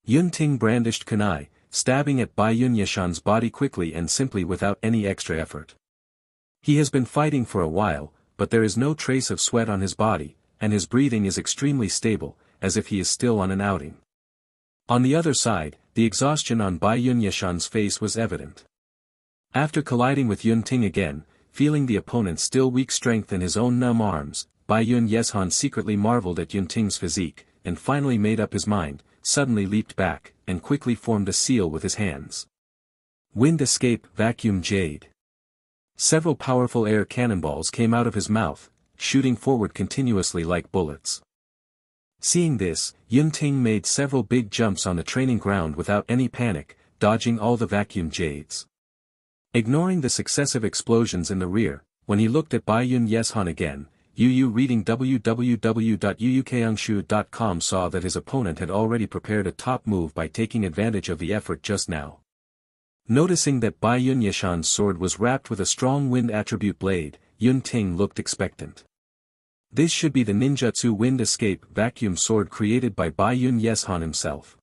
Yunting brandished kunai, stabbing at Bai Yun Yeshan's body quickly and simply without any extra effort. He has been fighting for a while, but there is no trace of sweat on his body, and his breathing is extremely stable, as if he is still on an outing. On the other side, the exhaustion on Bai Yun Yeshan's face was evident. After colliding with Yunting again, feeling the opponent's still weak strength in his own numb arms, Bai Yun Yeshan secretly marveled at Yunting's physique, and finally made up his mind, suddenly leaped back, and quickly formed a seal with his hands. Wind escape vacuum jade. Several powerful air cannonballs came out of his mouth, shooting forward continuously like bullets. Seeing this, Yunting made several big jumps on the training ground without any panic, dodging all the vacuum jades. Ignoring the successive explosions in the rear, when he looked at Bai Yun Yeshan again, Yu reading www.yuukangshu.com saw that his opponent had already prepared a top move by taking advantage of the effort just now. Noticing that Bai Yun Yeshan's sword was wrapped with a strong wind attribute blade, Yunting looked expectant. This should be the ninjutsu wind escape vacuum sword created by Bai Yun Yeshan himself.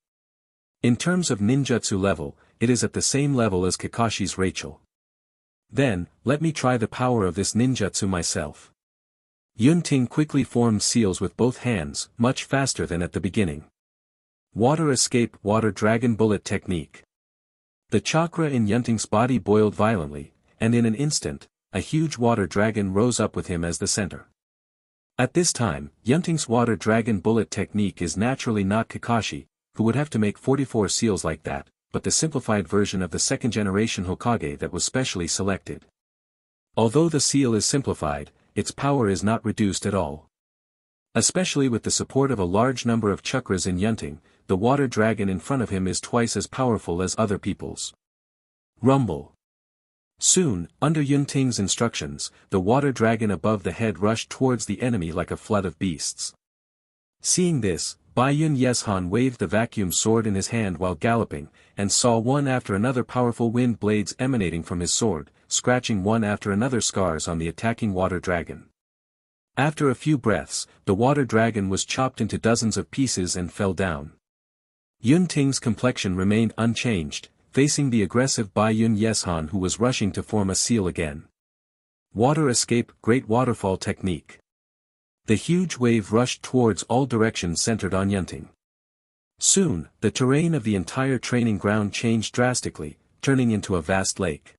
In terms of ninjutsu level, it is at the same level as Kakashi's Rachel. Then, let me try the power of this ninjutsu myself. Yunting quickly formed seals with both hands, much faster than at the beginning. Water escape water dragon bullet technique. The chakra in Yunting's body boiled violently, and in an instant, a huge water dragon rose up with him as the center. At this time, Yunting's water dragon bullet technique is naturally not Kakashi, who would have to make 44 seals like that, but the simplified version of the second-generation Hokage that was specially selected. Although the seal is simplified, its power is not reduced at all. Especially with the support of a large number of chakras in Yunting, the water dragon in front of him is twice as powerful as other people's. Rumble. Soon, under Yunting's instructions, the water dragon above the head rushed towards the enemy like a flood of beasts. Seeing this, Bai Yun Yeshan waved the vacuum sword in his hand while galloping, and saw one after another powerful wind blades emanating from his sword, scratching one after another scars on the attacking water dragon. After a few breaths, the water dragon was chopped into dozens of pieces and fell down. Yunting's complexion remained unchanged, facing the aggressive Bai Yun Yeshan who was rushing to form a seal again. Water escape great waterfall technique. The huge wave rushed towards all directions centered on Yunting. Soon, the terrain of the entire training ground changed drastically, turning into a vast lake.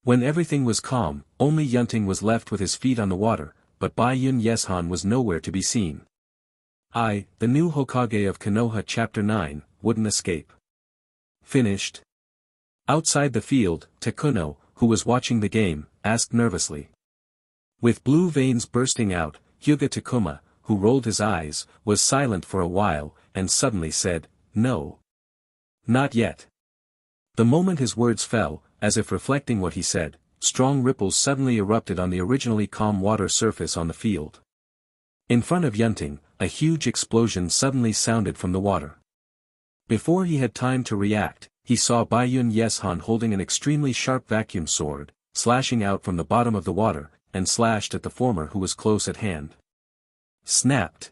When everything was calm, only Yunting was left with his feet on the water, but Bai Yun Yeshan was nowhere to be seen. The new Hokage of Konoha Chapter 9, Wouldn't Escape. Finished. Outside the field, Takuno, who was watching the game, asked nervously. With blue veins bursting out, Hyuga Takuma, who rolled his eyes, was silent for a while, and suddenly said, "No. Not yet." The moment his words fell, as if reflecting what he said, strong ripples suddenly erupted on the originally calm water surface on the field. In front of Yunting, a huge explosion suddenly sounded from the water. Before he had time to react, he saw Bai Yun Yeshan holding an extremely sharp vacuum sword, slashing out from the bottom of the water, and slashed at the former who was close at hand. Snapped.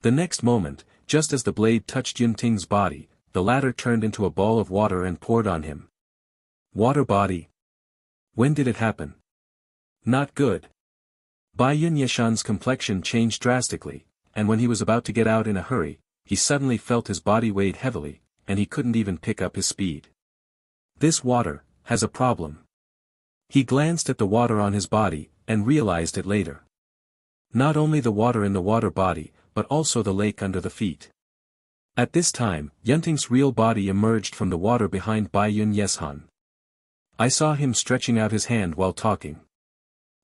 The next moment, just as the blade touched Yunting's body, the latter turned into a ball of water and poured on him. Water body. When did it happen? Not good. Bai Yun Yeshan's complexion changed drastically, and when he was about to get out in a hurry, he suddenly felt his body weighed heavily, and he couldn't even pick up his speed. This water has a problem. He glanced at the water on his body, and realized it later. Not only the water in the water body, but also the lake under the feet. At this time, Yunting's real body emerged from the water behind Bai Yun Yeshan. I saw him stretching out his hand while talking.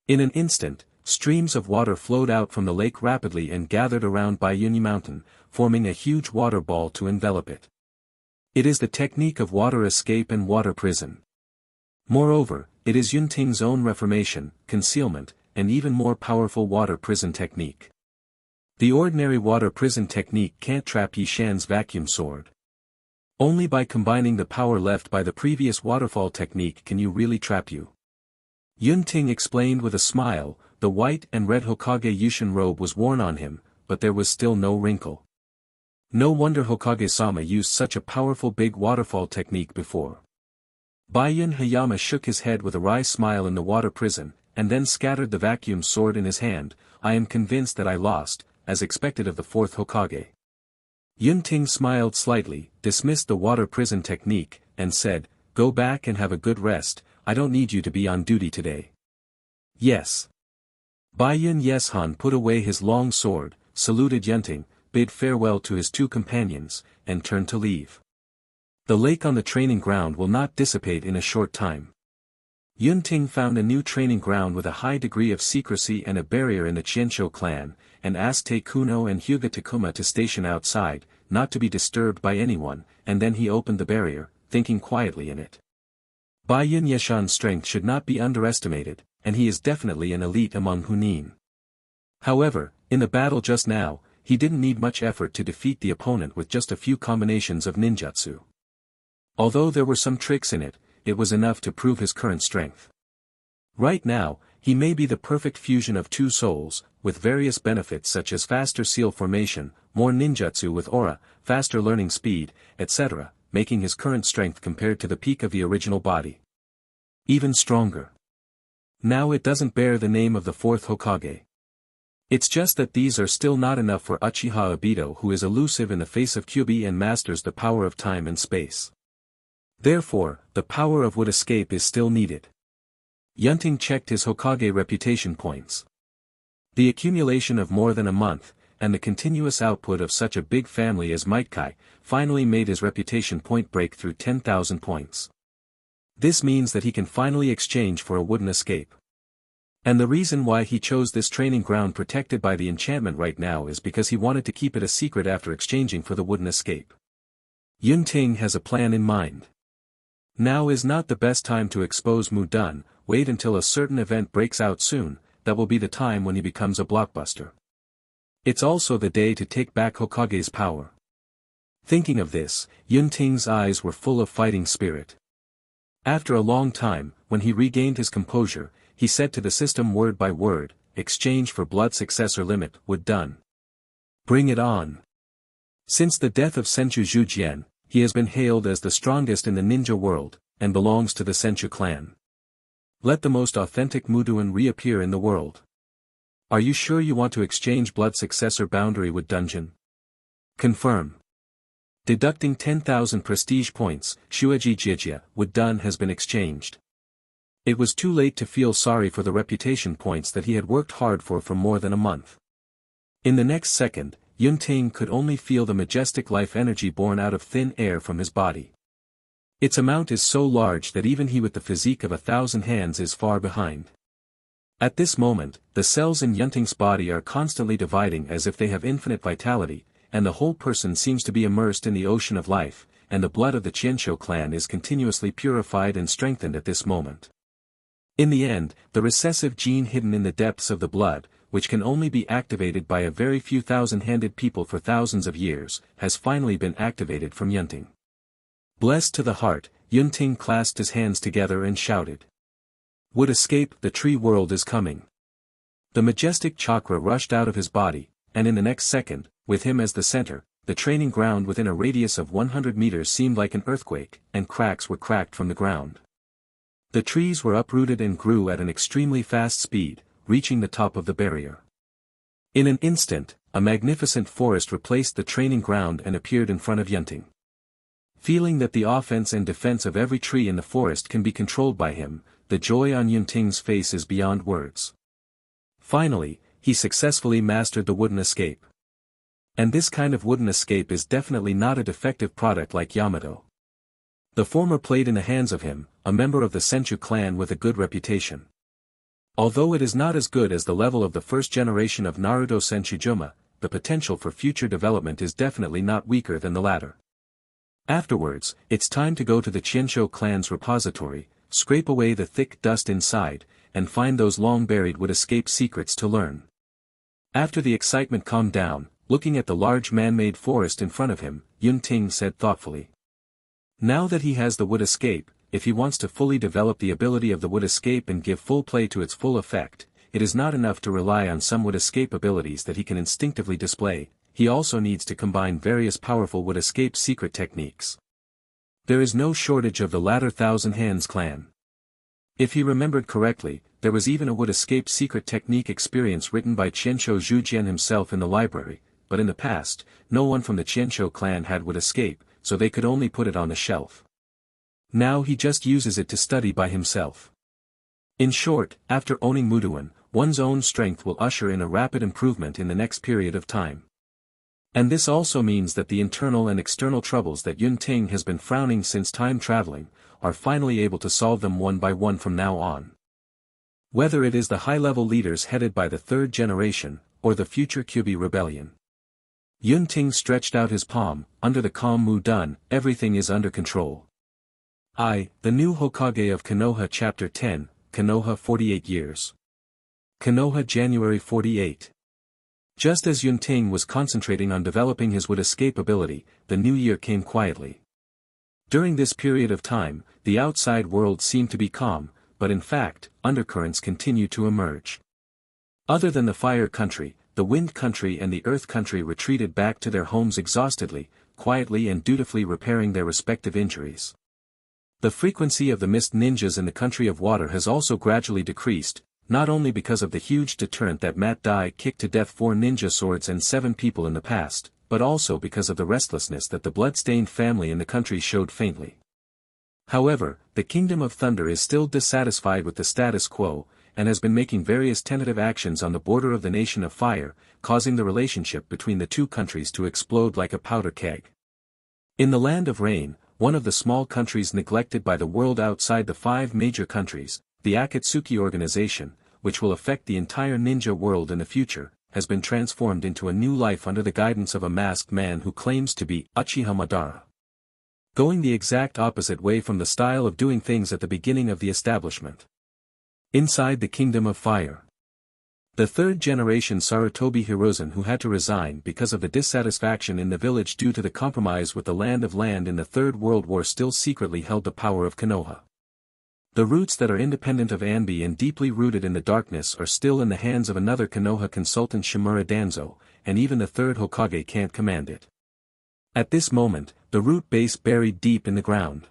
In an instant, streams of water flowed out from the lake rapidly and gathered around Bai Yun Mountain, forming a huge water ball to envelop it. It is the technique of water escape and water prison. Moreover, it is Yunting's own reformation, concealment, and even more powerful water prison technique. The ordinary water prison technique can't trap Yishan's vacuum sword. Only by combining the power left by the previous waterfall technique can you really trap you. Yunting explained with a smile. The white and red Hokage Yushin robe was worn on him, but there was still no wrinkle. No wonder Hokage-sama used such a powerful big waterfall technique before. Bai Yun Hayama shook his head with a wry smile in the water prison, and then scattered the vacuum sword in his hand. I am convinced that I lost, as expected of the fourth Hokage. Yunting smiled slightly, dismissed the water prison technique, and said, "Go back and have a good rest, I don't need you to be on duty today." Yes. Bai Yun Yeshan put away his long sword, saluted Yunting, bid farewell to his two companions, and turned to leave. The lake on the training ground will not dissipate in a short time. Yunting found a new training ground with a high degree of secrecy and a barrier in the Qianshou clan, and asked Taikuno and Hyuga Takuma to station outside, not to be disturbed by anyone, and then he opened the barrier, thinking quietly in it. Bai Yun Yeshan's strength should not be underestimated, and he is definitely an elite among Hunin. However, in the battle just now, he didn't need much effort to defeat the opponent with just a few combinations of ninjutsu. Although there were some tricks in it, it was enough to prove his current strength. Right now, he may be the perfect fusion of two souls, with various benefits such as faster seal formation, more ninjutsu with aura, faster learning speed, etc., making his current strength compared to the peak of the original body even stronger. Now it doesn't bear the name of the fourth Hokage. It's just that these are still not enough for Uchiha Obito, who is elusive in the face of Kyuubi and masters the power of time and space. Therefore, the power of would escape is still needed. Yunting checked his Hokage reputation points. The accumulation of more than a month, and the continuous output of such a big family as Meikai, finally made his reputation point break through 10,000 points. This means that he can finally exchange for a wooden escape. And the reason why he chose this training ground protected by the enchantment right now is because he wanted to keep it a secret after exchanging for the wooden escape. Yunting has a plan in mind. Now is not the best time to expose Mu Dun, wait until a certain event breaks out soon, that will be the time when he becomes a blockbuster. It's also the day to take back Hokage's power. Thinking of this, Yunting's eyes were full of fighting spirit. After a long time, when he regained his composure, he said to the system word by word, "Exchange for blood successor limit, would done. Bring it on." Since the death of Senchu Zhujian, he has been hailed as the strongest in the ninja world, and belongs to the Senchu clan. Let the most authentic Muduan reappear in the world. Are you sure you want to exchange blood successor boundary with dungeon? Confirm. Deducting 10,000 prestige points, Shueji Jijia, would done has been exchanged. It was too late to feel sorry for the reputation points that he had worked hard for more than a month. In the next second, Yunting could only feel the majestic life energy born out of thin air from his body. Its amount is so large that even he with the physique of 1,000 hands is far behind. At this moment, the cells in Yunting's body are constantly dividing as if they have infinite vitality, and the whole person seems to be immersed in the ocean of life, and the blood of the Qianshou clan is continuously purified and strengthened at this moment. In the end, the recessive gene hidden in the depths of the blood, which can only be activated by a very few thousand-handed people for thousands of years, has finally been activated from Yunting. Blessed to the heart, Yunting clasped his hands together and shouted. Would escape, the tree world is coming. The majestic chakra rushed out of his body, and in the next second, with him as the center, the training ground within a radius of 100 meters seemed like an earthquake, and cracks were cracked from the ground. The trees were uprooted and grew at an extremely fast speed, reaching the top of the barrier. In an instant, a magnificent forest replaced the training ground and appeared in front of Yunting. Feeling that the offense and defense of every tree in the forest can be controlled by him, the joy on Yunting's face is beyond words. Finally, he successfully mastered the wooden escape. And this kind of wooden escape is definitely not a defective product like Yamato. The former played in the hands of him, a member of the Senchu clan with a good reputation. Although it is not as good as the level of the first generation of Naruto Senshujuma, the potential for future development is definitely not weaker than the latter. Afterwards, it's time to go to the Chiensho clan's repository, scrape away the thick dust inside, and find those long-buried would escape secrets to learn. After the excitement calmed down, looking at the large man-made forest in front of him, Yunting said thoughtfully. Now that he has the wood escape, if he wants to fully develop the ability of the wood escape and give full play to its full effect, it is not enough to rely on some wood escape abilities that he can instinctively display, he also needs to combine various powerful wood escape secret techniques. There is no shortage of the latter Thousand Hands clan. If he remembered correctly, there was even a wood escape secret technique experience written by Chiensho Zhujian himself in the library, but in the past, no one from the Chiensho clan had wood escape, so they could only put it on the shelf. Now he just uses it to study by himself. In short, after owning Muduan, one's own strength will usher in a rapid improvement in the next period of time. And this also means that the internal and external troubles that Yunting has been frowning since time traveling, are finally able to solve them one by one from now on. Whether it is the high-level leaders headed by the third generation, or the future Kyubi rebellion. Yunting stretched out his palm, under the calm Mu-dun, everything is under control. The new Hokage of Konoha Chapter 10, Konoha 48 years. Konoha January 48. Just as Yunting was concentrating on developing his wood escape ability, the new year came quietly. During this period of time, the outside world seemed to be calm, but in fact, undercurrents continued to emerge. Other than the fire country, the wind country and the earth country retreated back to their homes exhaustedly, quietly and dutifully repairing their respective injuries. The frequency of the mist ninjas in the country of water has also gradually decreased, not only because of the huge deterrent that Mat Dai kicked to death 4 ninja swords and 7 people in the past, but also because of the restlessness that the blood-stained family in the country showed faintly. However, the Kingdom of Thunder is still dissatisfied with the status quo, and has been making various tentative actions on the border of the Nation of Fire, causing the relationship between the two countries to explode like a powder keg. In the Land of Rain, one of the small countries neglected by the world outside the 5 major countries, the Akatsuki organization, which will affect the entire ninja world in the future, has been transformed into a new life under the guidance of a masked man who claims to be Uchiha Madara. Going the exact opposite way from the style of doing things at the beginning of the establishment. Inside the Kingdom of Fire. The third-generation Sarutobi Hiruzen who had to resign because of the dissatisfaction in the village due to the compromise with the Land of Land in the Third World War still secretly held the power of Konoha. The roots that are independent of Anbi and deeply rooted in the darkness are still in the hands of another Konoha consultant Shimura Danzo, and even the third Hokage can't command it. At this moment, the root base buried deep in the ground.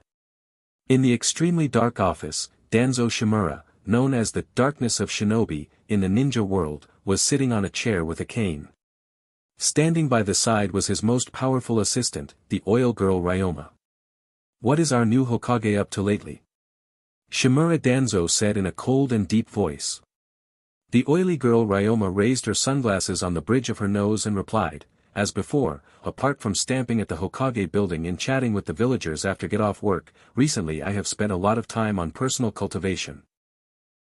In the extremely dark office, Danzo Shimura, known as the Darkness of Shinobi, in the ninja world, was sitting on a chair with a cane. Standing by the side was his most powerful assistant, the oil girl Ryoma. "What is our new Hokage up to lately?" Shimura Danzo said in a cold and deep voice. The oily girl Ryoma raised her sunglasses on the bridge of her nose and replied, "As before, apart from stamping at the Hokage building and chatting with the villagers after get off work, recently I have spent a lot of time on personal cultivation.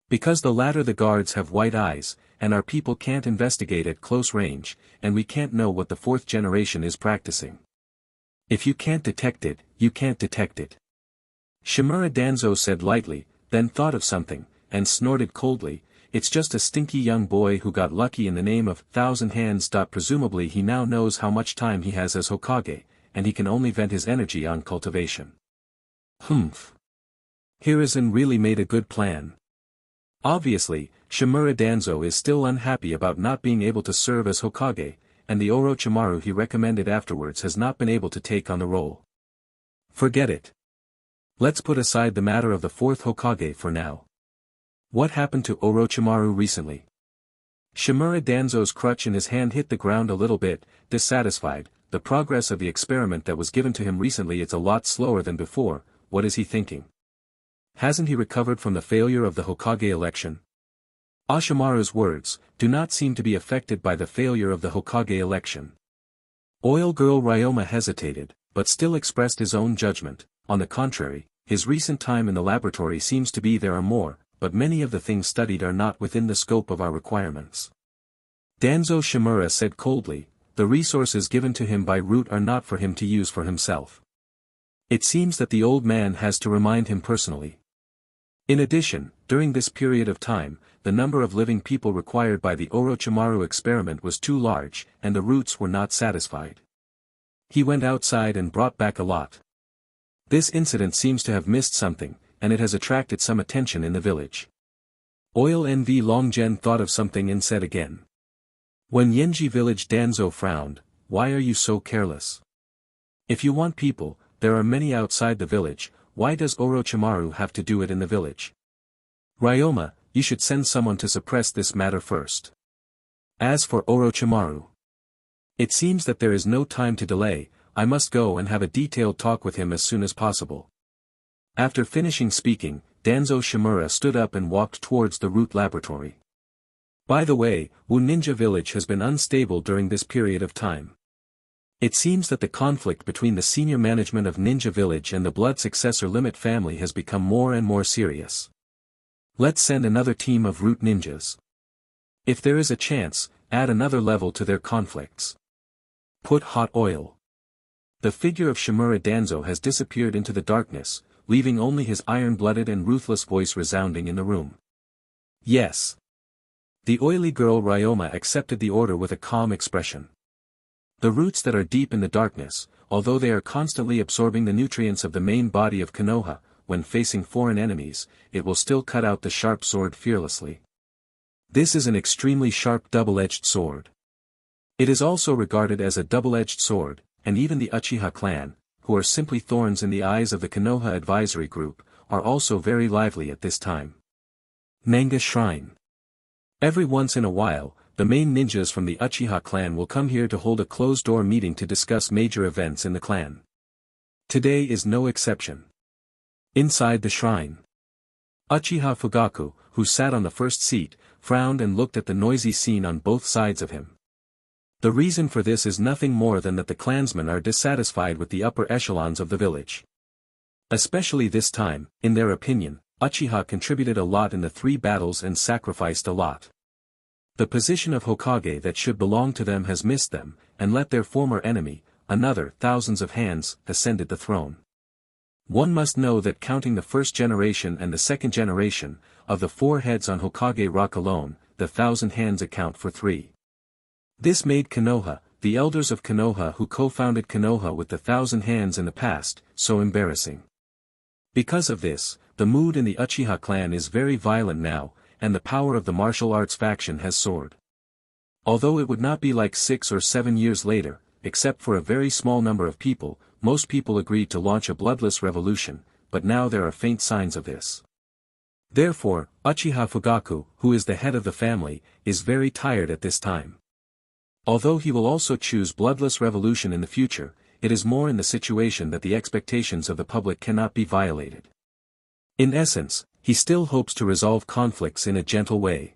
Because the latter the guards have white eyes, and our people can't investigate at close range, and we can't know what the 4th generation is practicing. If you can't detect it, you can't detect it." Shimura Danzo said lightly, then thought of something, and snorted coldly, "It's just a stinky young boy who got lucky in the name of Thousand Hands. Presumably he now knows how much time he has as Hokage, and he can only vent his energy on cultivation." Humph. Hiruzen really made a good plan. Obviously, Shimura Danzo is still unhappy about not being able to serve as Hokage, and the Orochimaru he recommended afterwards has not been able to take on the role. Forget it. Let's put aside the matter of the fourth Hokage for now. What happened to Orochimaru recently? Shimura Danzo's crutch in his hand hit the ground a little bit, dissatisfied. The progress of the experiment that was given to him recently is a lot slower than before. What is he thinking? Hasn't he recovered from the failure of the Hokage election? Ashimaru's words do not seem to be affected by the failure of the Hokage election. Oil Girl Ryoma hesitated, but still expressed his own judgment. On the contrary, his recent time in the laboratory seems to be there are more, but many of the things studied are not within the scope of our requirements. Danzo Shimura said coldly, the resources given to him by Root are not for him to use for himself. It seems that the old man has to remind him personally. In addition, during this period of time, the number of living people required by the Orochimaru experiment was too large, and the Roots were not satisfied. He went outside and brought back a lot. This incident seems to have missed something, and it has attracted some attention in the village. Oil NV Longgen thought of something and said again. When Yenji village Danzo frowned, why are you so careless? If you want people, there are many outside the village, why does Orochimaru have to do it in the village? Ryoma, you should send someone to suppress this matter first. As for Orochimaru, it seems that there is no time to delay, I must go and have a detailed talk with him as soon as possible. After finishing speaking, Danzo Shimura stood up and walked towards the Root laboratory. By the way, Wu Ninja Village has been unstable during this period of time. It seems that the conflict between the senior management of Ninja Village and the Blood Successor Limit family has become more and more serious. Let's send another team of Root Ninjas. If there is a chance, add another level to their conflicts. Put hot oil. The figure of Shimura Danzo has disappeared into the darkness, leaving only his iron-blooded and ruthless voice resounding in the room. Yes. The oily girl Ryoma accepted the order with a calm expression. The roots that are deep in the darkness, although they are constantly absorbing the nutrients of the main body of Konoha, when facing foreign enemies, it will still cut out the sharp sword fearlessly. This is an extremely sharp double-edged sword. It is also regarded as a double-edged sword, and even the Uchiha clan, who are simply thorns in the eyes of the Konoha advisory group, are also very lively at this time. Manga Shrine. Every once in a while, the main ninjas from the Uchiha clan will come here to hold a closed-door meeting to discuss major events in the clan. Today is no exception. Inside the shrine, Uchiha Fugaku, who sat on the first seat, frowned and looked at the noisy scene on both sides of him. The reason for this is nothing more than that the clansmen are dissatisfied with the upper echelons of the village. Especially this time, in their opinion, Uchiha contributed a lot in the 3 battles and sacrificed a lot. The position of Hokage that should belong to them has missed them, and let their former enemy, another thousands of hands, ascended the throne. One must know that counting the first generation and the second generation, of the 4 heads on Hokage Rock alone, the 1,000 hands account for 3. This made Konoha, the elders of Konoha who co-founded Konoha with the 1,000 hands in the past, so embarrassing. Because of this, the mood in the Uchiha clan is very violent now, and the power of the martial arts faction has soared. Although it would not be like 6 or 7 years later, except for a very small number of people, most people agreed to launch a bloodless revolution, but now there are faint signs of this. Therefore, Uchiha Fugaku, who is the head of the family, is very tired at this time. Although he will also choose bloodless revolution in the future, it is more in the situation that the expectations of the public cannot be violated. In essence, he still hopes to resolve conflicts in a gentle way.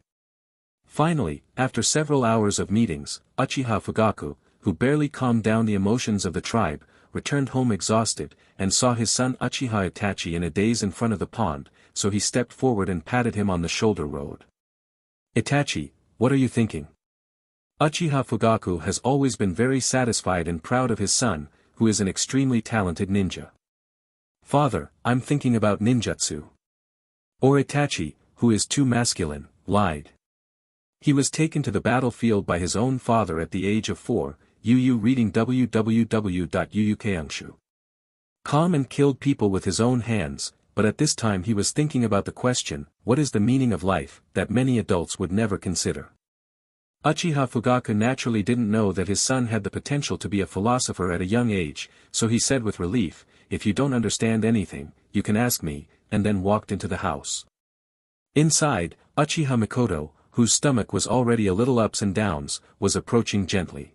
Finally, after several hours of meetings, Uchiha Fugaku, who barely calmed down the emotions of the tribe, returned home exhausted, and saw his son Uchiha Itachi in a daze in front of the pond, so he stepped forward and patted him on the shoulder. Itachi, what are you thinking? Uchiha Fugaku has always been very satisfied and proud of his son, who is an extremely talented ninja. Father, I'm thinking about ninjutsu. Or Itachi, who is too masculine, lied. He was taken to the battlefield by his own father at the age of 4, reading www.uukanshu.com and killed people with his own hands, but at this time he was thinking about the question, what is the meaning of life, that many adults would never consider. Uchiha Fugaku naturally didn't know that his son had the potential to be a philosopher at a young age, so he said with relief, "If you don't understand anything, you can ask me," and then walked into the house. Inside, Uchiha Mikoto, whose stomach was already a little ups and downs, was approaching gently.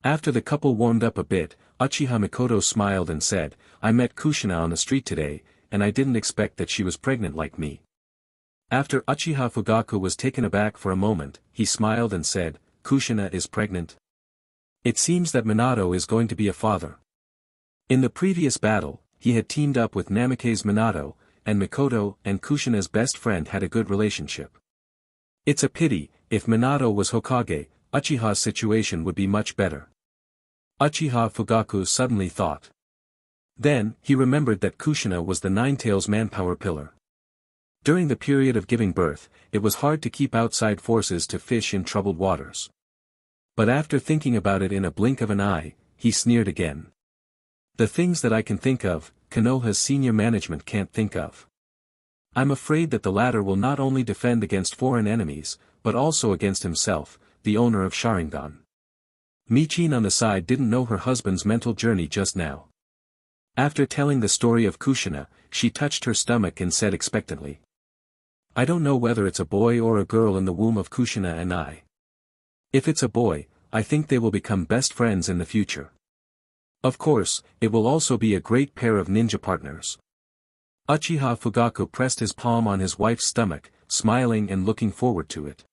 After the couple warmed up a bit, Uchiha Mikoto smiled and said, "I met Kushina on the street today, and I didn't expect that she was pregnant like me." After Uchiha Fugaku was taken aback for a moment, he smiled and said, "Kushina is pregnant? It seems that Minato is going to be a father." In the previous battle, he had teamed up with Namikaze Minato, and Mikoto and Kushina's best friend had a good relationship. It's a pity, if Minato was Hokage, Uchiha's situation would be much better. Uchiha Fugaku suddenly thought. Then, he remembered that Kushina was the Nine-Tails manpower pillar. During the period of giving birth, it was hard to keep outside forces to fish in troubled waters. But after thinking about it in a blink of an eye, he sneered again. The things that I can think of, Konoha's senior management can't think of. I'm afraid that the latter will not only defend against foreign enemies, but also against himself, the owner of Sharingan. Michin on the side didn't know her husband's mental journey just now. After telling the story of Kushina, she touched her stomach and said expectantly, "I don't know whether it's a boy or a girl in the womb of Kushina and I. If it's a boy, I think they will become best friends in the future. Of course, it will also be a great pair of ninja partners." Uchiha Fugaku pressed his palm on his wife's stomach, smiling and looking forward to it.